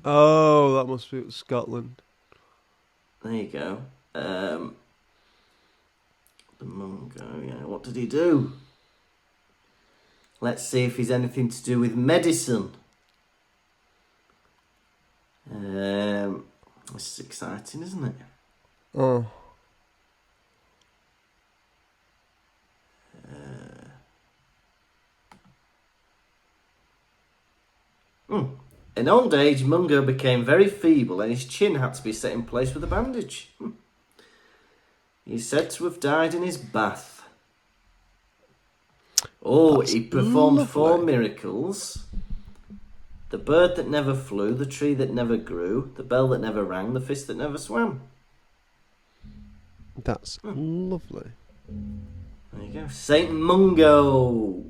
Oh, that must be Scotland. There you go. The Mungo, yeah. What did he do? Let's see if he's anything to do with medicine. This is exciting, isn't it? Oh. In old age, Mungo became very feeble and his chin had to be set in place with a bandage. He's said to have died in his bath. Oh, That's he performed lovely. 4 miracles. The bird that never flew, the tree that never grew, the bell that never rang, the fish that never swam. That's lovely. There you go. Saint Mungo.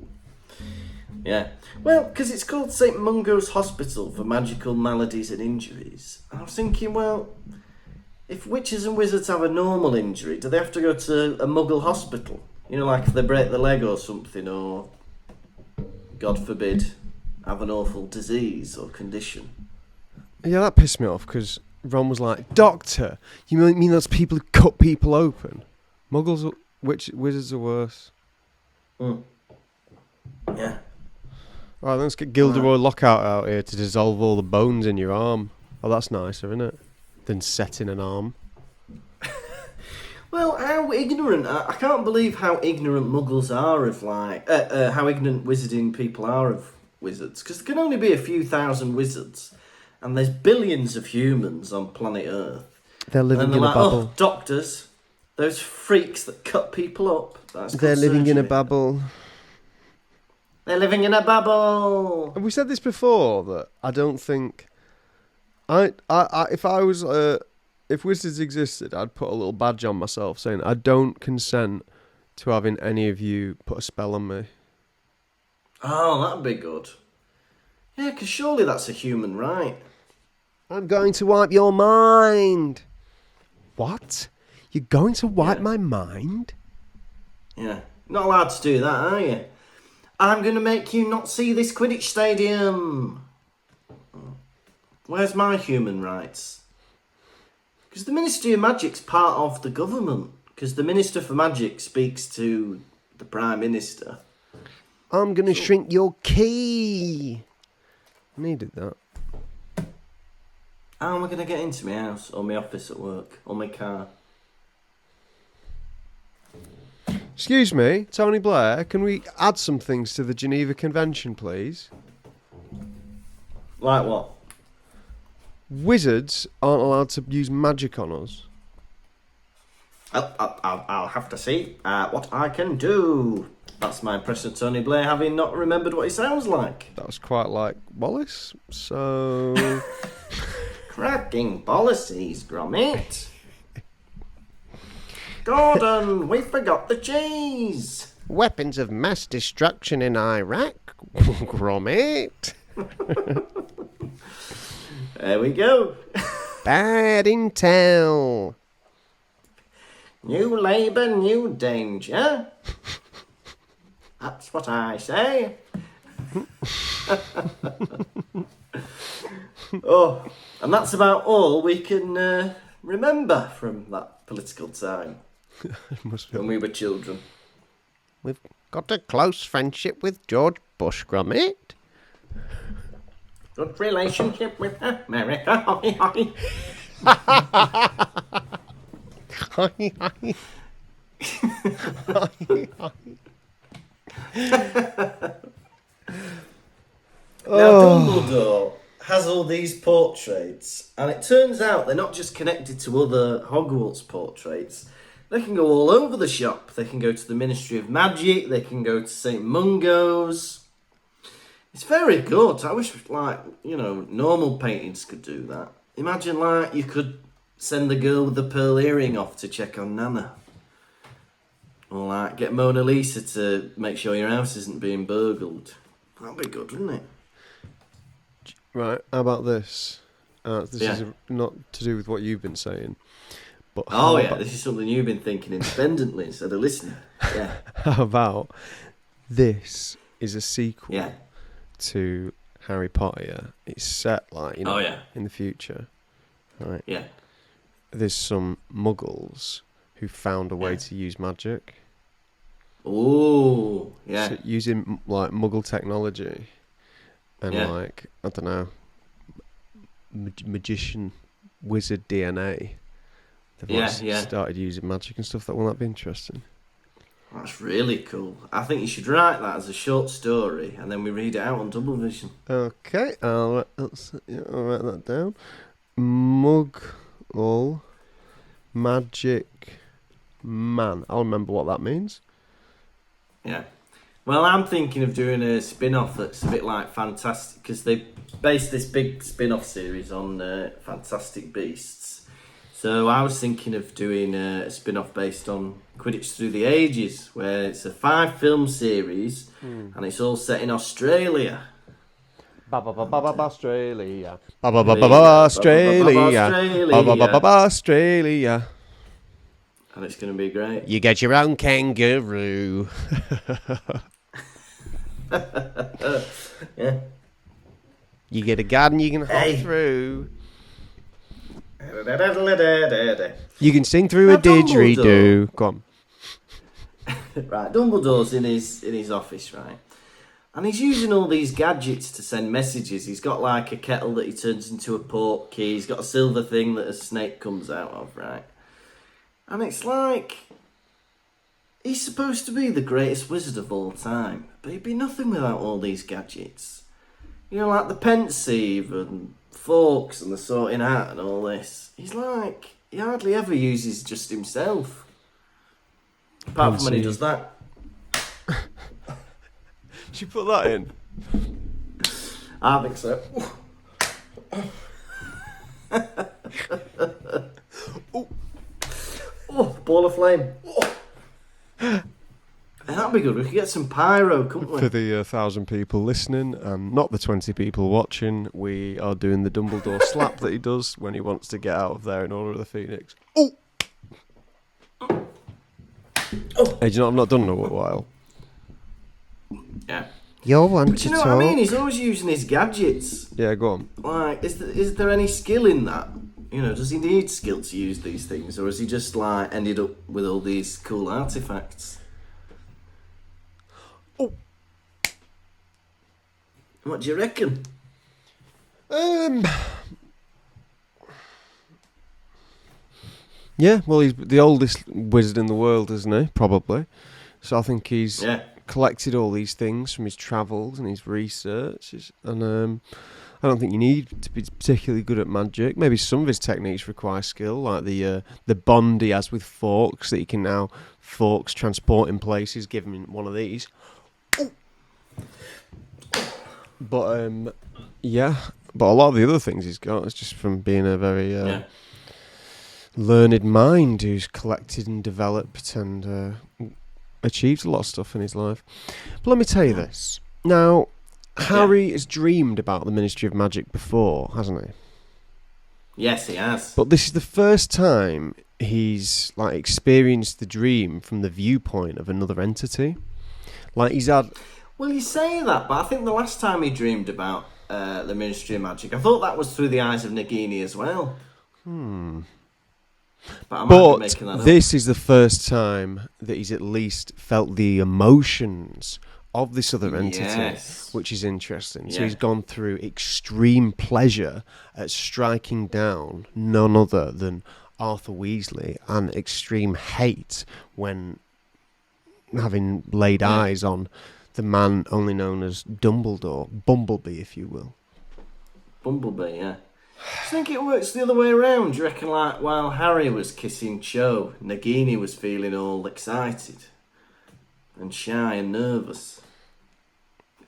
Yeah. Well, because it's called St. Mungo's Hospital for Magical Maladies and Injuries. I was thinking, well, if witches and wizards have a normal injury, do they have to go to a muggle hospital? You know, like if they break the leg or something, or, God forbid, have an awful disease or condition. Yeah, that pissed me off because Ron was like, Doctor, you mean those people who cut people open? Muggles, wizards are worse. Yeah. Right, let's get Gilderoy Lockhart out here to dissolve all the bones in your arm. Oh, that's nicer, isn't it? Than setting an arm. Well, how ignorant, I can't believe how ignorant muggles are of, like, how ignorant wizarding people are of wizards. Because there can only be a few thousand wizards, and there's billions of humans on planet Earth. They're living And they're in like, a bubble. oh, doctors, those freaks that cut people up. That's They're called living in a surgery. bubble. They're living in a bubble. Have we said this before? That I don't think... If wizards existed, I'd put a little badge on myself saying, I don't consent to having any of you put a spell on me. Oh, that'd be good. Yeah, because surely that's a human right. I'm going to wipe your mind. What? You're going to wipe my mind? Yeah, not allowed to do that, are you? I'm going to make you not see this Quidditch stadium. Where's my human rights? Because the Ministry of Magic's part of the government. Because the Minister for Magic speaks to the Prime Minister. I'm going to shrink your key. I needed that. How am I going to get into my house or my office at work or my car? Excuse me, Tony Blair, can we add some things to the Geneva Convention, please? Like what? Wizards aren't allowed to use magic on us. I'll have to see what I can do. That's my impression of Tony Blair, having not remembered what he sounds like. That was quite like Wallace, so... Cracking policies, Gromit. Gordon, we forgot the cheese. Weapons of mass destruction in Iraq, Gromit. There we go. Bad intel. New labour, new danger. That's what I say. Oh, And that's about all we can remember from that political time Must be. when we were children. We've got a close friendship with George Bush, Gromit. Good relationship with America. Hoi, hoi. Hi, hi. Hi, hi. Now, Dumbledore has all these portraits, and it turns out they're not just connected to other Hogwarts portraits. They can go all over the shop. They can go to the Ministry of Magic. They can go to St. Mungo's. It's very good. I wish, normal paintings could do that. Imagine, you could send the girl with the pearl earring off to check on Nana. Or, get Mona Lisa to make sure your house isn't being burgled. That'd be good, wouldn't it? Right, how about this? This is not to do with what you've been saying. But this is something you've been thinking independently instead of listening. Yeah. How about this is a sequel to Harry Potter? It's set in the future. Right. Yeah. There's some muggles who found a way to use magic. Oh, yeah. So using muggle technology and I don't know, magician wizard DNA. They've started using magic and stuff. Won't that be interesting? That's really cool. I think you should write that as a short story and then we read it out on Doublevision. Okay, I'll write that down. Muggle Magic Man. I'll remember what that means. Yeah. Well, I'm thinking of doing a spin-off that's a bit like Fantastic, because they based this big spin-off series on Fantastic Beasts. So I was thinking of doing a spin-off based on Quidditch Through the Ages, where it's a 5-film series and it's all set in Australia. Australia. Australia. Australia. And it's going to be great. You get your own kangaroo. Yeah. You get a garden you can hop through. You can sing through a didgeridoo. Go on. Right, Dumbledore's in his office, right? And he's using all these gadgets to send messages. He's got a kettle that he turns into a port key. He's got a silver thing that a snake comes out of, right? And it's he's supposed to be the greatest wizard of all time, but he'd be nothing without all these gadgets. Like the pensieve and forks and the sorting hat and all this. He hardly ever uses just himself. Apart from when he does that. Should you put that in? I think so. Oh, ball of flame. Oh. That'd be good. We could get some pyro, couldn't we? For the 1,000 people listening and not the 20 people watching, we are doing the Dumbledore slap that he does when he wants to get out of there in Order of the Phoenix. Oh! Hey, do you know I've not done it in a while? Yeah. You're one but to you know talk. what I mean? He's always using his gadgets. Yeah, go on. Is there any skill in that? Does he need skill to use these things, or has he just ended up with all these cool artifacts? Oh. What do you reckon? Yeah, well, he's the oldest wizard in the world, isn't he? Probably. So I think he's collected all these things from his travels and his research. And I don't think you need to be particularly good at magic. Maybe some of his techniques require skill, like the bond he has with forks, that he can now forks transport in places. Give him one of these. But but a lot of the other things he's got is just from being a very learned mind who's collected and developed and achieved a lot of stuff in his life. But let me tell you this. Now, Harry has dreamed about the Ministry of Magic before, hasn't he? Yes, he has. But this is the first time he's experienced the dream from the viewpoint of another entity. He's had... Well, you say that, but I think the last time he dreamed about the Ministry of Magic. I thought that was through the eyes of Nagini as well. But I might be making that up. This is the first time that he's at least felt the emotions of this other entity, which is interesting. So he's gone through extreme pleasure at striking down none other than Arthur Weasley, and extreme hate when having laid eyes on the man only known as Dumbledore, Bumblebee, if you will. Bumblebee, yeah. Do you think it works the other way around? Do you reckon, like, while Harry was kissing Cho, Nagini was feeling all excited and shy and nervous?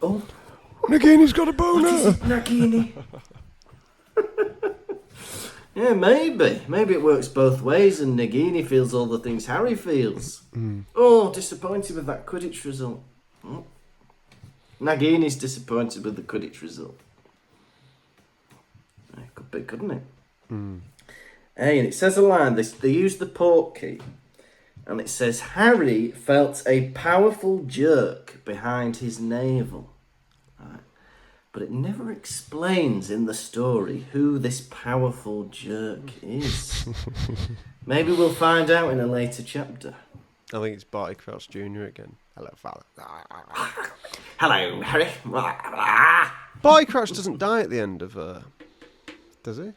Oh, Nagini's got a boner! What is it, Nagini? Yeah, maybe. Maybe it works both ways and Nagini feels all the things Harry feels. Oh, disappointed with that Quidditch result. Oh. Nagini's disappointed with the Quidditch result. It could be, couldn't it? Hey, and it says a line, they use the portkey, and it says, Harry felt a powerful jerk behind his navel. Right. But it never explains in the story who this powerful jerk is. Maybe we'll find out in a later chapter. I think it's Barty Crouch Jr. again. Hello, father. Hello, Harry. Barty Crouch doesn't die at the end of... does he?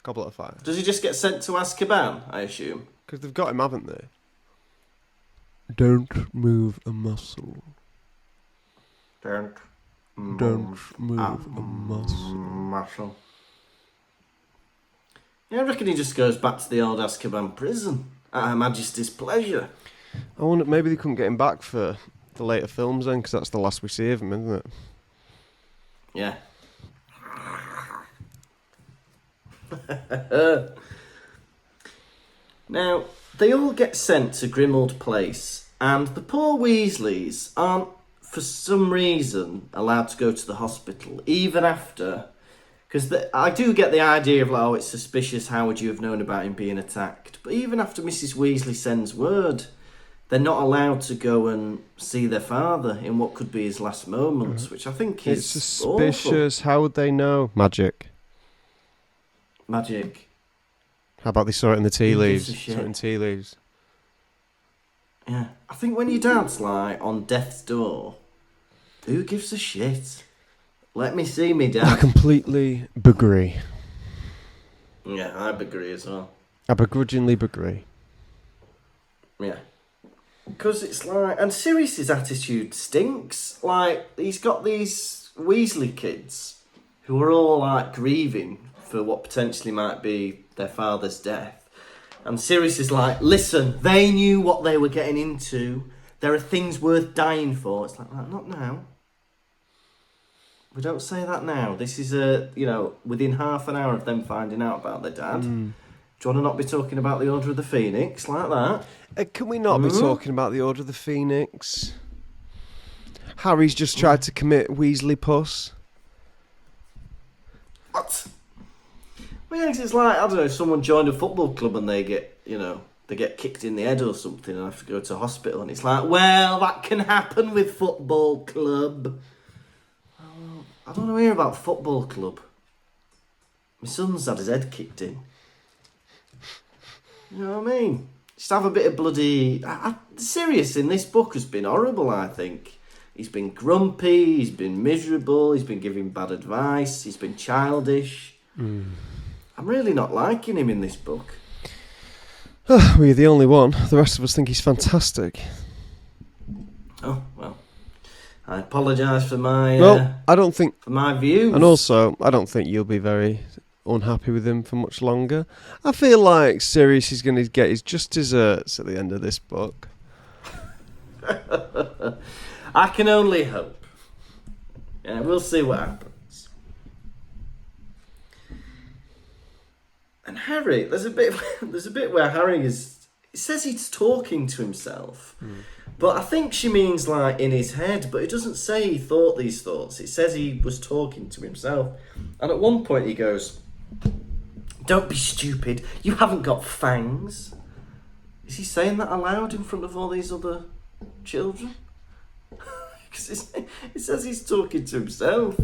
Goblet of Fire. Does he just get sent to Azkaban, I assume? Because they've got him, haven't they? Don't move a muscle. Don't move a muscle. Yeah, I reckon he just goes back to the old Azkaban prison at Her Majesty's pleasure. I wonder, maybe they couldn't get him back for the later films then, because that's the last we see of him, isn't it? Yeah. Now, they all get sent to Grimmauld Place, and the poor Weasleys aren't, for some reason, allowed to go to the hospital, even after... Because I do get the idea of, like, oh, it's suspicious, how would you have known about him being attacked? But even after Mrs. Weasley sends word, they're not allowed to go and see their father in what could be his last moments, which I think is It's suspicious. awful. How would they know? Magic. How about they saw it in the tea leaves? Saw it in tea leaves. Yeah. I think when your dad's, like, on death's door, who gives a shit? Let me see me, Dad. I completely agree. Yeah, I agree as well. I begrudgingly agree. Yeah. Because it's like... And Sirius's attitude stinks. Like, he's got these Weasley kids who are all, like, grieving for what potentially might be their father's death. And Sirius is like, listen, they knew what they were getting into. There are things worth dying for. It's like, not now. We don't say that now. This is, within half an hour of them finding out about their dad. Do you want to not be talking about the Order of the Phoenix like that? Can we not be talking about the Order of the Phoenix? Harry's just tried to commit Weasley puss. What? Well, yeah, 'cause it's like, I don't know, if someone joined a football club and they get, they get kicked in the head or something and have to go to hospital, and it's like, well, that can happen with football club. I don't want to hear about football club. My son's had his head kicked in. You know what I mean? Just have a bit of bloody... Sirius in this book has been horrible, I think. He's been grumpy, he's been miserable, he's been giving bad advice, he's been childish. I'm really not liking him in this book. Well, you're the only one. The rest of us think he's fantastic. Oh, well. I apologise for my... I don't think... For my views. And also, I don't think you'll be very unhappy with him for much longer. I feel like Sirius is going to get his just desserts at the end of this book. I can only hope. Yeah, we'll see what happens. And Harry, there's a bit where Harry is... It says he's talking to himself. But I think she means, like, in his head, but it doesn't say he thought these thoughts. It says he was talking to himself. And at one point he goes, don't be stupid, you haven't got fangs. Is he saying that aloud in front of all these other children? Because He says he's talking to himself.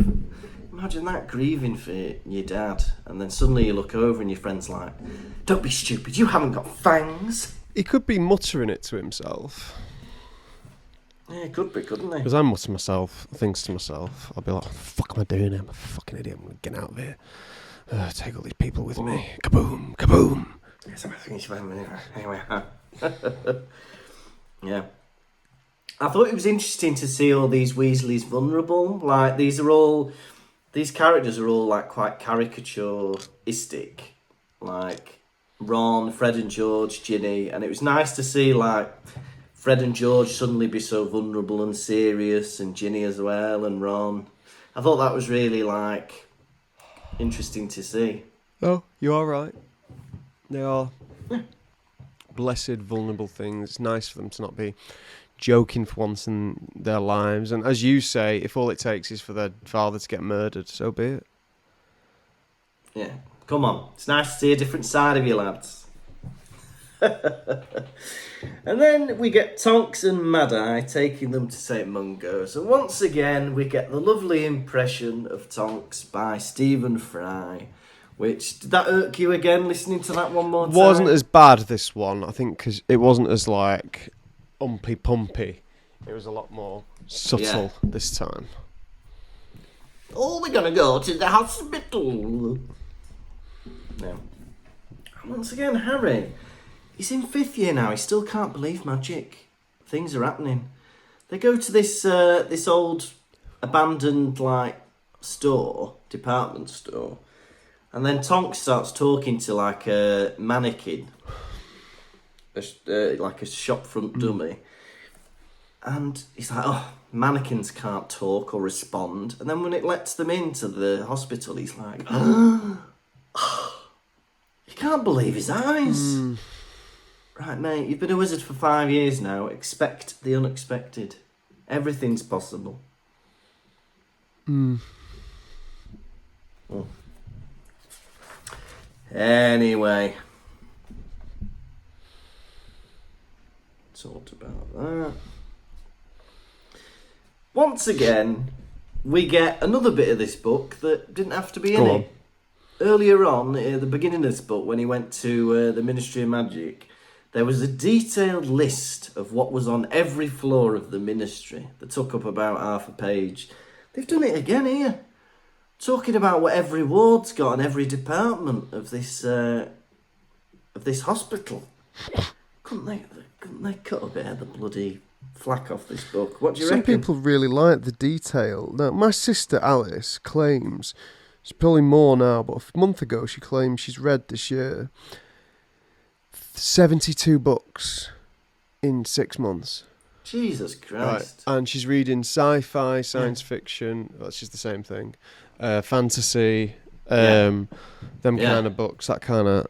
Imagine that, grieving for your dad, and then suddenly you look over and your friend's like, "Don't be stupid, you haven't got fangs." He could be muttering it to himself. Yeah, it could be, couldn't he? Because I mutter things to myself. I'll be like, "Fuck am I doing? I'm a fucking idiot. I'm going to get out of here. Take all these people with me. Kaboom, kaboom." Yes, I think it's anyway. Yeah. I thought it was interesting to see all these Weasleys vulnerable. Like, these characters are all like quite caricaturistic. Like Ron, Fred and George, Ginny, and it was nice to see like Fred and George suddenly be so vulnerable and serious, and Ginny as well, and Ron. I thought that was really like interesting to see. Oh, you are right. They are blessed, vulnerable things. It's nice for them to not be joking for once in their lives. And as you say, if all it takes is for their father to get murdered, so be it. Yeah, come on. It's nice to see a different side of you, lads. And then we get Tonks and Mad-Eye taking them to St. Mungo. So once again, we get the lovely impression of Tonks by Stephen Fry. Which, did that irk you again, listening to that one more time? Wasn't as bad, this one, I think, because it wasn't as, like, umpy-pumpy. It was a lot more subtle this time. Oh, we're going to go to the hospital. No. Once again, Harry, he's in 5th year now. He still can't believe magic. Things are happening. They go to this old abandoned, like, department store. And then Tonks starts talking to like a mannequin, like a shop front dummy. And he's like, "Oh, mannequins can't talk or respond." And then when it lets them into the hospital, he's like, "Oh, you can't believe his eyes." Right, mate, you've been a wizard for 5 years now. Expect the unexpected. Everything's possible. Oh. Anyway, talked about that. Once again, we get another bit of this book that didn't have to be in it. Earlier on, at the beginning of this book, when he went to the Ministry of Magic, there was a detailed list of what was on every floor of the ministry that took up about half a page. They've done it again here. Talking about what every ward's got in every department of this hospital. Couldn't they cut a bit of the bloody flack off this book? What do you reckon? Some people really like the detail. Now, my sister Alice claims, it's probably more now, but a month ago she claimed she's read this year 72 books in 6 months. Jesus Christ. Right. And she's reading sci-fi, science fiction, well, it's just the same thing. Fantasy, them kind of books, that kind of,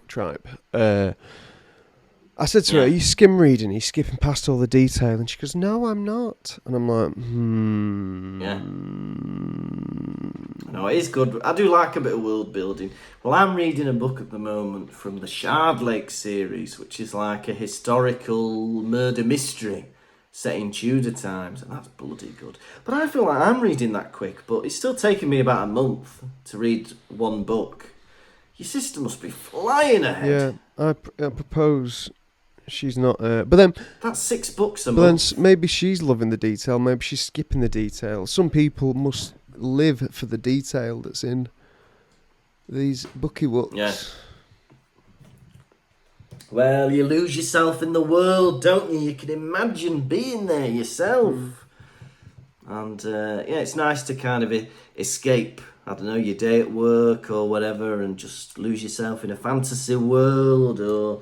tribe. I said to her, "Are you skim reading? Are you skipping past all the detail?" And she goes, "No, I'm not." And I'm like, Yeah. No, it is good. I do like a bit of world building. Well, I'm reading a book at the moment from the Shard Lake series, which is like a historical murder mystery set in Tudor times, and that's bloody good. But I feel like I'm reading that quick, but it's still taking me about a month to read one book. Your sister must be flying ahead. Yeah, I propose she's not... but then... That's 6 books a month. month. Then maybe she's loving the detail, maybe she's skipping the detail. Some people must live for the detail that's in these booky books. Yeah. Well, you lose yourself in the world, don't you? You can imagine being there yourself. And, it's nice to kind of escape, I don't know, your day at work or whatever, and just lose yourself in a fantasy world or,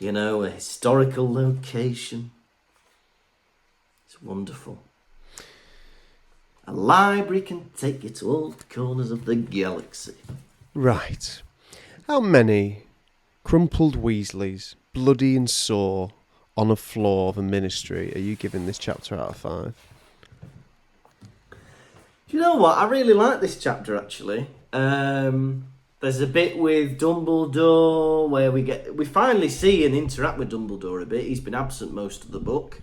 a historical location. It's wonderful. A library can take you to all the corners of the galaxy. Right. How many crumpled Weasleys, bloody and sore, on a floor of a ministry are you giving this chapter out of 5? Do you know what? I really like this chapter, actually. There's a bit with Dumbledore where we finally see and interact with Dumbledore a bit. He's been absent most of the book.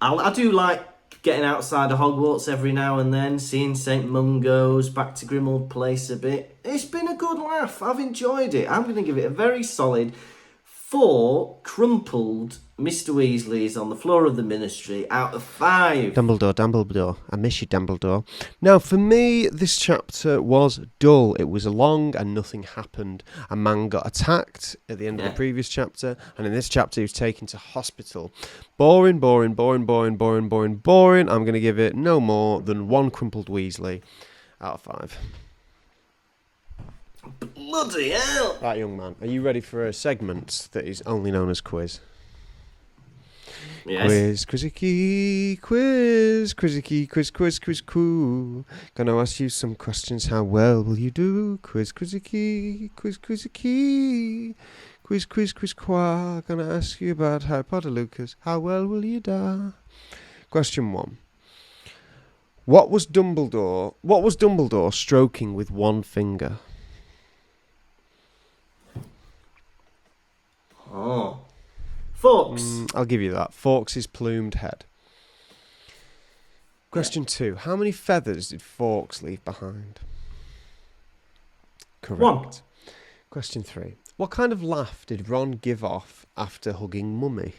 I do like getting outside of Hogwarts every now and then, seeing St Mungo's, back to Grimmauld Place a bit. It's been a good laugh. I've enjoyed it. I'm going to give it a very solid 4 crumpled Mr Weasleys on the floor of the Ministry out of 5. Dumbledore. I miss you, Dumbledore. Now, for me, this chapter was dull. It was long and nothing happened. A man got attacked at the end of the previous chapter, and in this chapter he was taken to hospital. Boring. I'm going to give it no more than 1 crumpled Weasley out of 5. Bloody hell! Right, young man, are you ready for a segment that is only known as quiz? Yes. Quizzicky, cool. Gonna ask you some questions, how well will you do? Quizzicky, quiz, qua. Gonna ask you about Harry Potter, Lucas. How well will you do? Question 1. What was Dumbledore stroking with 1 finger? Oh. Fawkes. I'll give you that. Fawkes' plumed head. Question 2. How many feathers did Fawkes leave behind? Correct. 1. Question 3. What kind of laugh did Ron give off after hugging Mummy?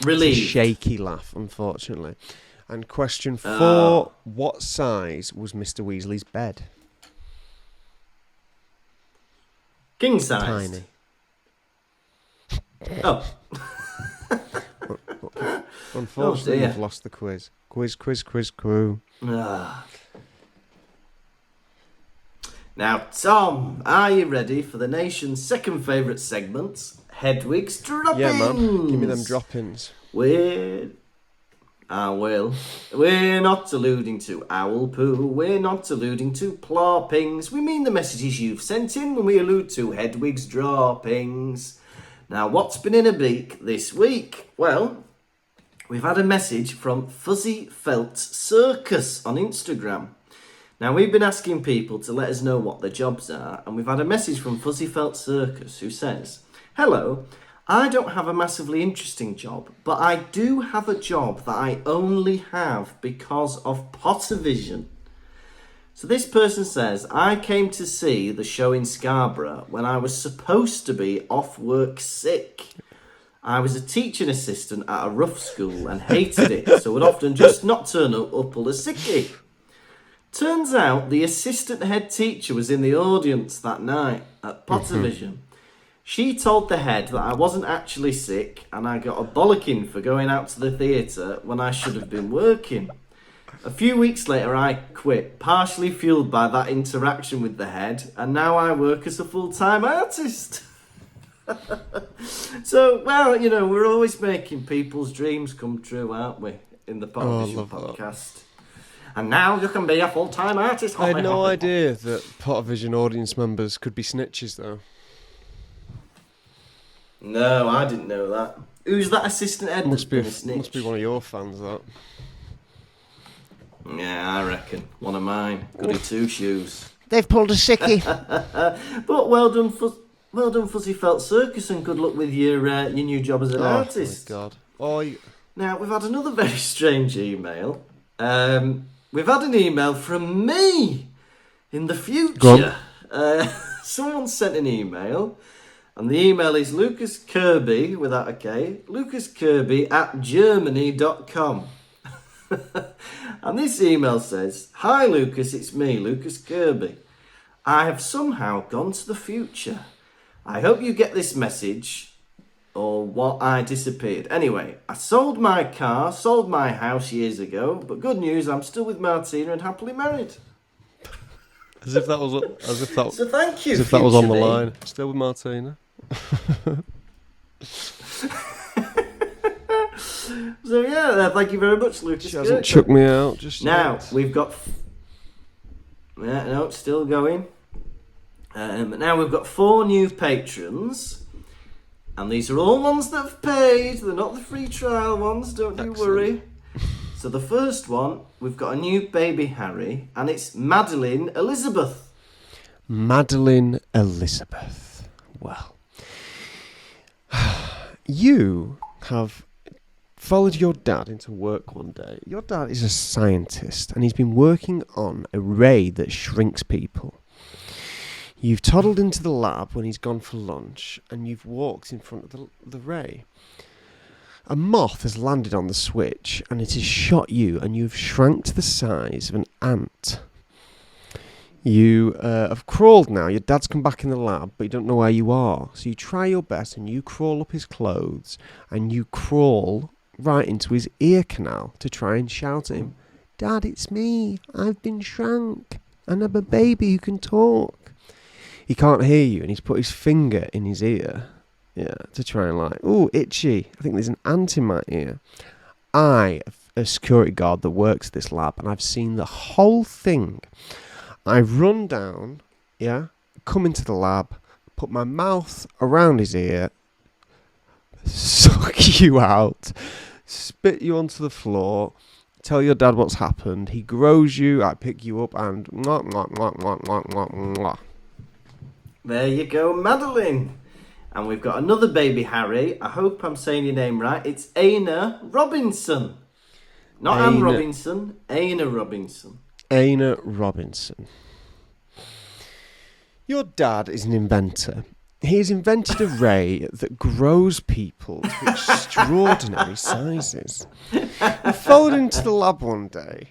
Relieved. It's a shaky laugh, unfortunately. And question 4. What size was Mr Weasley's bed? King size. Tiny. Oh. Unfortunately, you've lost the quiz. Quiz, crew. Now, Tom, are you ready for the nation's second favourite segment, Hedwig's Droppings? Yeah, man. Give me them droppings. We're not alluding to owl poo. We're not alluding to ploppings. We mean the messages you've sent in when we allude to Hedwig's droppings. Now, what's been in a beak this week? Well, we've had a message from Fuzzy Felt Circus on Instagram. Now, we've been asking people to let us know what their jobs are, and we've had a message from Fuzzy Felt Circus who says, "Hello, I don't have a massively interesting job, but I do have a job that I only have because of Pottervision." So this person says, "I came to see the show in Scarborough when I was supposed to be off work sick. I was a teaching assistant at a rough school and hated it, so would often just not turn up all a sickie. Turns out the assistant head teacher was in the audience that night at Pottervision. She told the head that I wasn't actually sick and I got a bollocking for going out to the theatre when I should have been working. A few weeks later I quit, partially fueled by that interaction with the head, and now I work as a full-time artist." So, well, you know, we're always making people's dreams come true, aren't we, in the Pottervision podcast. That. And now you can be a full-time artist. I had no idea that Pottervision audience members could be snitches, though. No, I didn't know that. Who's that assistant head? Must be one of your fans, that. Yeah, I reckon. One of mine. Goody two shoes. They've pulled a sickie. But well done, Fuzzy Felt Circus, and good luck with your new job as an artist. Oh, my God. Now, we've had another very strange email. We've had an email from me in the future. Someone sent an email, and the email is Lucas Kirby, without a K, lucaskirby@germany.com. And this email says, "Hi Lucas, it's me, Lucas Kirby. I have somehow gone to the future. I hope you get this message, or what I disappeared. Anyway, I sold my car, sold my house years ago, but good news, I'm still with Martina and happily married." As if that was So thank you. As if that was on the line. Still with Martina. So yeah, thank you very much, Lucas. She hasn't chucked me out just now. Yet. We've got. Yeah, no, it's still going. Now we've got 4 new patrons, and these are all ones that have paid. They're not the free trial ones. Don't you worry. So the first one, we've got a new baby Harry, and it's Madeline Elizabeth. Madeline Elizabeth. Well, You have followed your dad into work one day. Your dad is a scientist and he's been working on a ray that shrinks people. You've toddled into the lab when he's gone for lunch and you've walked in front of the ray. A moth has landed on the switch and it has shot you and you've shrank to the size of an ant. You have crawled now. Your dad's come back in the lab, but you don't know where you are. So you try your best and you crawl up his clothes and you crawl right into his ear canal to try and shout at him, "Dad, it's me. I've been shrunk. And I'm a baby who can talk." He can't hear you and he's put his finger in his ear. Yeah, to try and like, "Ooh, itchy. I think there's an ant in my ear." I, a security guard that works at this lab, and I've seen the whole thing. I run down, come into the lab, put my mouth around his ear, suck you out, spit you onto the floor, tell your dad what's happened. He grows you, I pick you up, and mwah, mwah, mwah, mwah, mwah, mwah, mwah. There you go, Madeline. And we've got another baby Harry. I hope I'm saying your name right. It's Aina Robinson. Not Anne Robinson, Aina Robinson. Aina Robinson. Your dad is an inventor. He has invented a ray that grows people to extraordinary sizes. You followed into the lab one day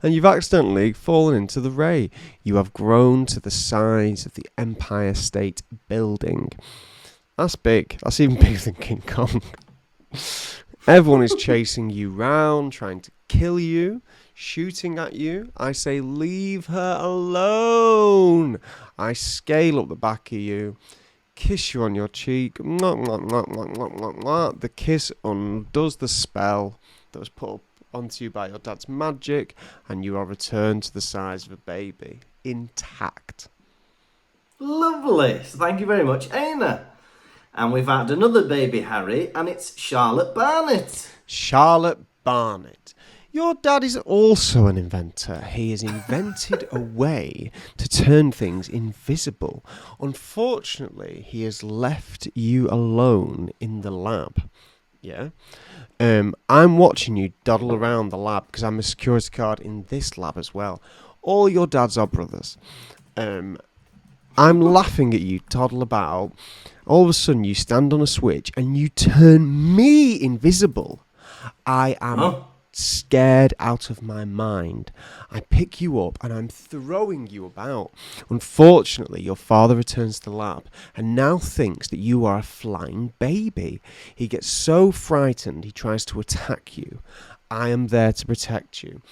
and you've accidentally fallen into the ray. You have grown to the size of the Empire State Building. That's big. That's even bigger than King Kong. Everyone is chasing you round, trying to kill you, shooting at you. I say, "Leave her alone." I scale up the back of you, kiss you on your cheek. Mwah, mwah, mwah, mwah, mwah, mwah, mwah. The kiss undoes the spell that was put up onto you by your dad's magic, and you are returned to the size of a baby, intact. Lovely. So thank you very much, Aina. And we've had another baby Harry, and it's Charlotte Barnett. Charlotte Barnett. Your dad is also an inventor. He has invented a way to turn things invisible. Unfortunately, he has left you alone in the lab. Yeah? I'm watching you dawdle around the lab because I'm a security guard in this lab as well. All your dads are brothers. I'm laughing at you toddle about. All of a sudden, you stand on a switch and you turn me invisible. I am scared out of my mind. I pick you up and I'm throwing you about. Unfortunately, your father returns to the lab and now thinks that you are a flying baby. He gets so frightened he tries to attack you. I am there to protect you.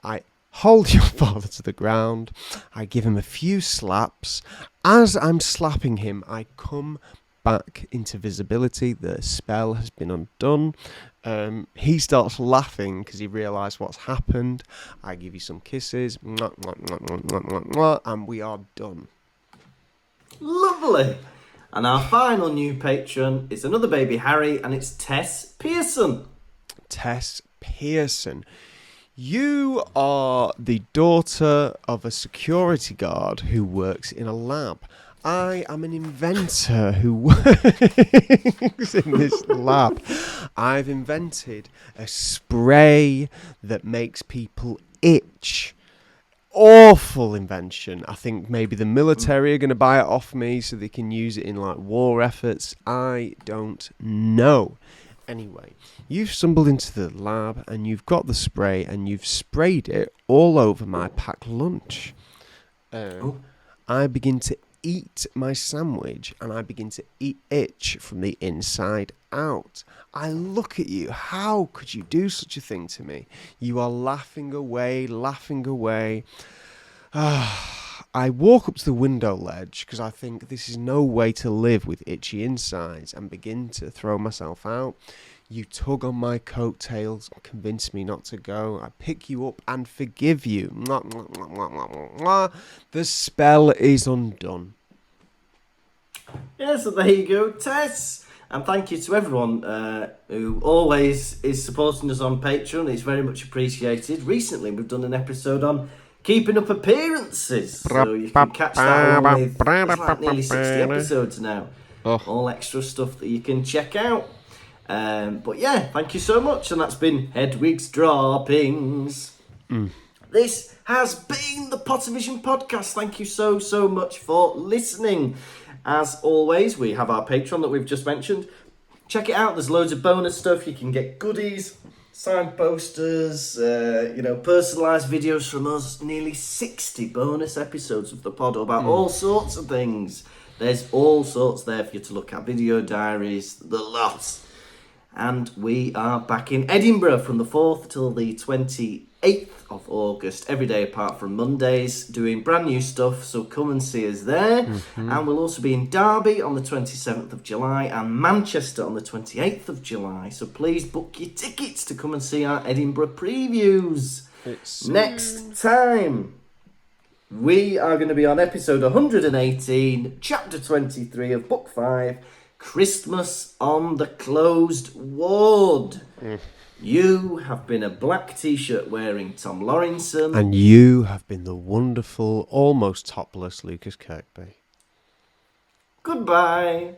I hold your father to the ground. I give him a few slaps. As I'm slapping him, I come back into visibility. The spell has been undone. He starts laughing because he realised what's happened. I give you some kisses, mwah, mwah, mwah, mwah, mwah, mwah, mwah, and we are done. Lovely. And our final new patron is another baby Harry, and it's Tess Pearson. Tess Pearson. You are the daughter of a security guard who works in a lab. I am an inventor who works in this lab. I've invented a spray that makes people itch. Awful invention. I think maybe the military are going to buy it off me so they can use it in like war efforts. I don't know. Anyway, you've stumbled into the lab and you've got the spray and you've sprayed it all over my packed lunch. I begin to eat my sandwich and I begin to itch from the inside out. I look at you. How could you do such a thing to me? You are laughing away, laughing away. I walk up to the window ledge because I think this is no way to live with itchy insides and begin to throw myself out. You tug on my coattails, convince me not to go. I pick you up and forgive you. Mwah, mwah, mwah, mwah, mwah, mwah. The spell is undone. Yeah, so there you go, Tess. And thank you to everyone who always is supporting us on Patreon. It's very much appreciated. Recently, we've done an episode on keeping up appearances. So you can catch that along with, it's like nearly 60 episodes now. all extra stuff that you can check out. But yeah, thank you so much, and that's been Hedwig's Droppings. This has been the Pottervision podcast. Thank you so much for listening. As always, we have our Patreon that we've just mentioned. Check it out. There's loads of bonus stuff. You can get goodies, signed posters, personalised videos from us. Nearly 60 bonus episodes of the pod about all sorts of things. There's all sorts there for you to look at. Video diaries, the lot. And we are back in Edinburgh from the 4th till the 28th of August, every day apart from Mondays, doing brand new stuff, so come and see us there. And we'll also be in Derby on the 27th of July and Manchester on the 28th of July, so please book your tickets to come and see our Edinburgh previews. Next time, we are going to be on episode 118, chapter 23 of book 5, Christmas on the Closed Ward. You have been a black t-shirt wearing Tom Lawrenson. And you have been the wonderful, almost topless Lucas Kirkby. Goodbye.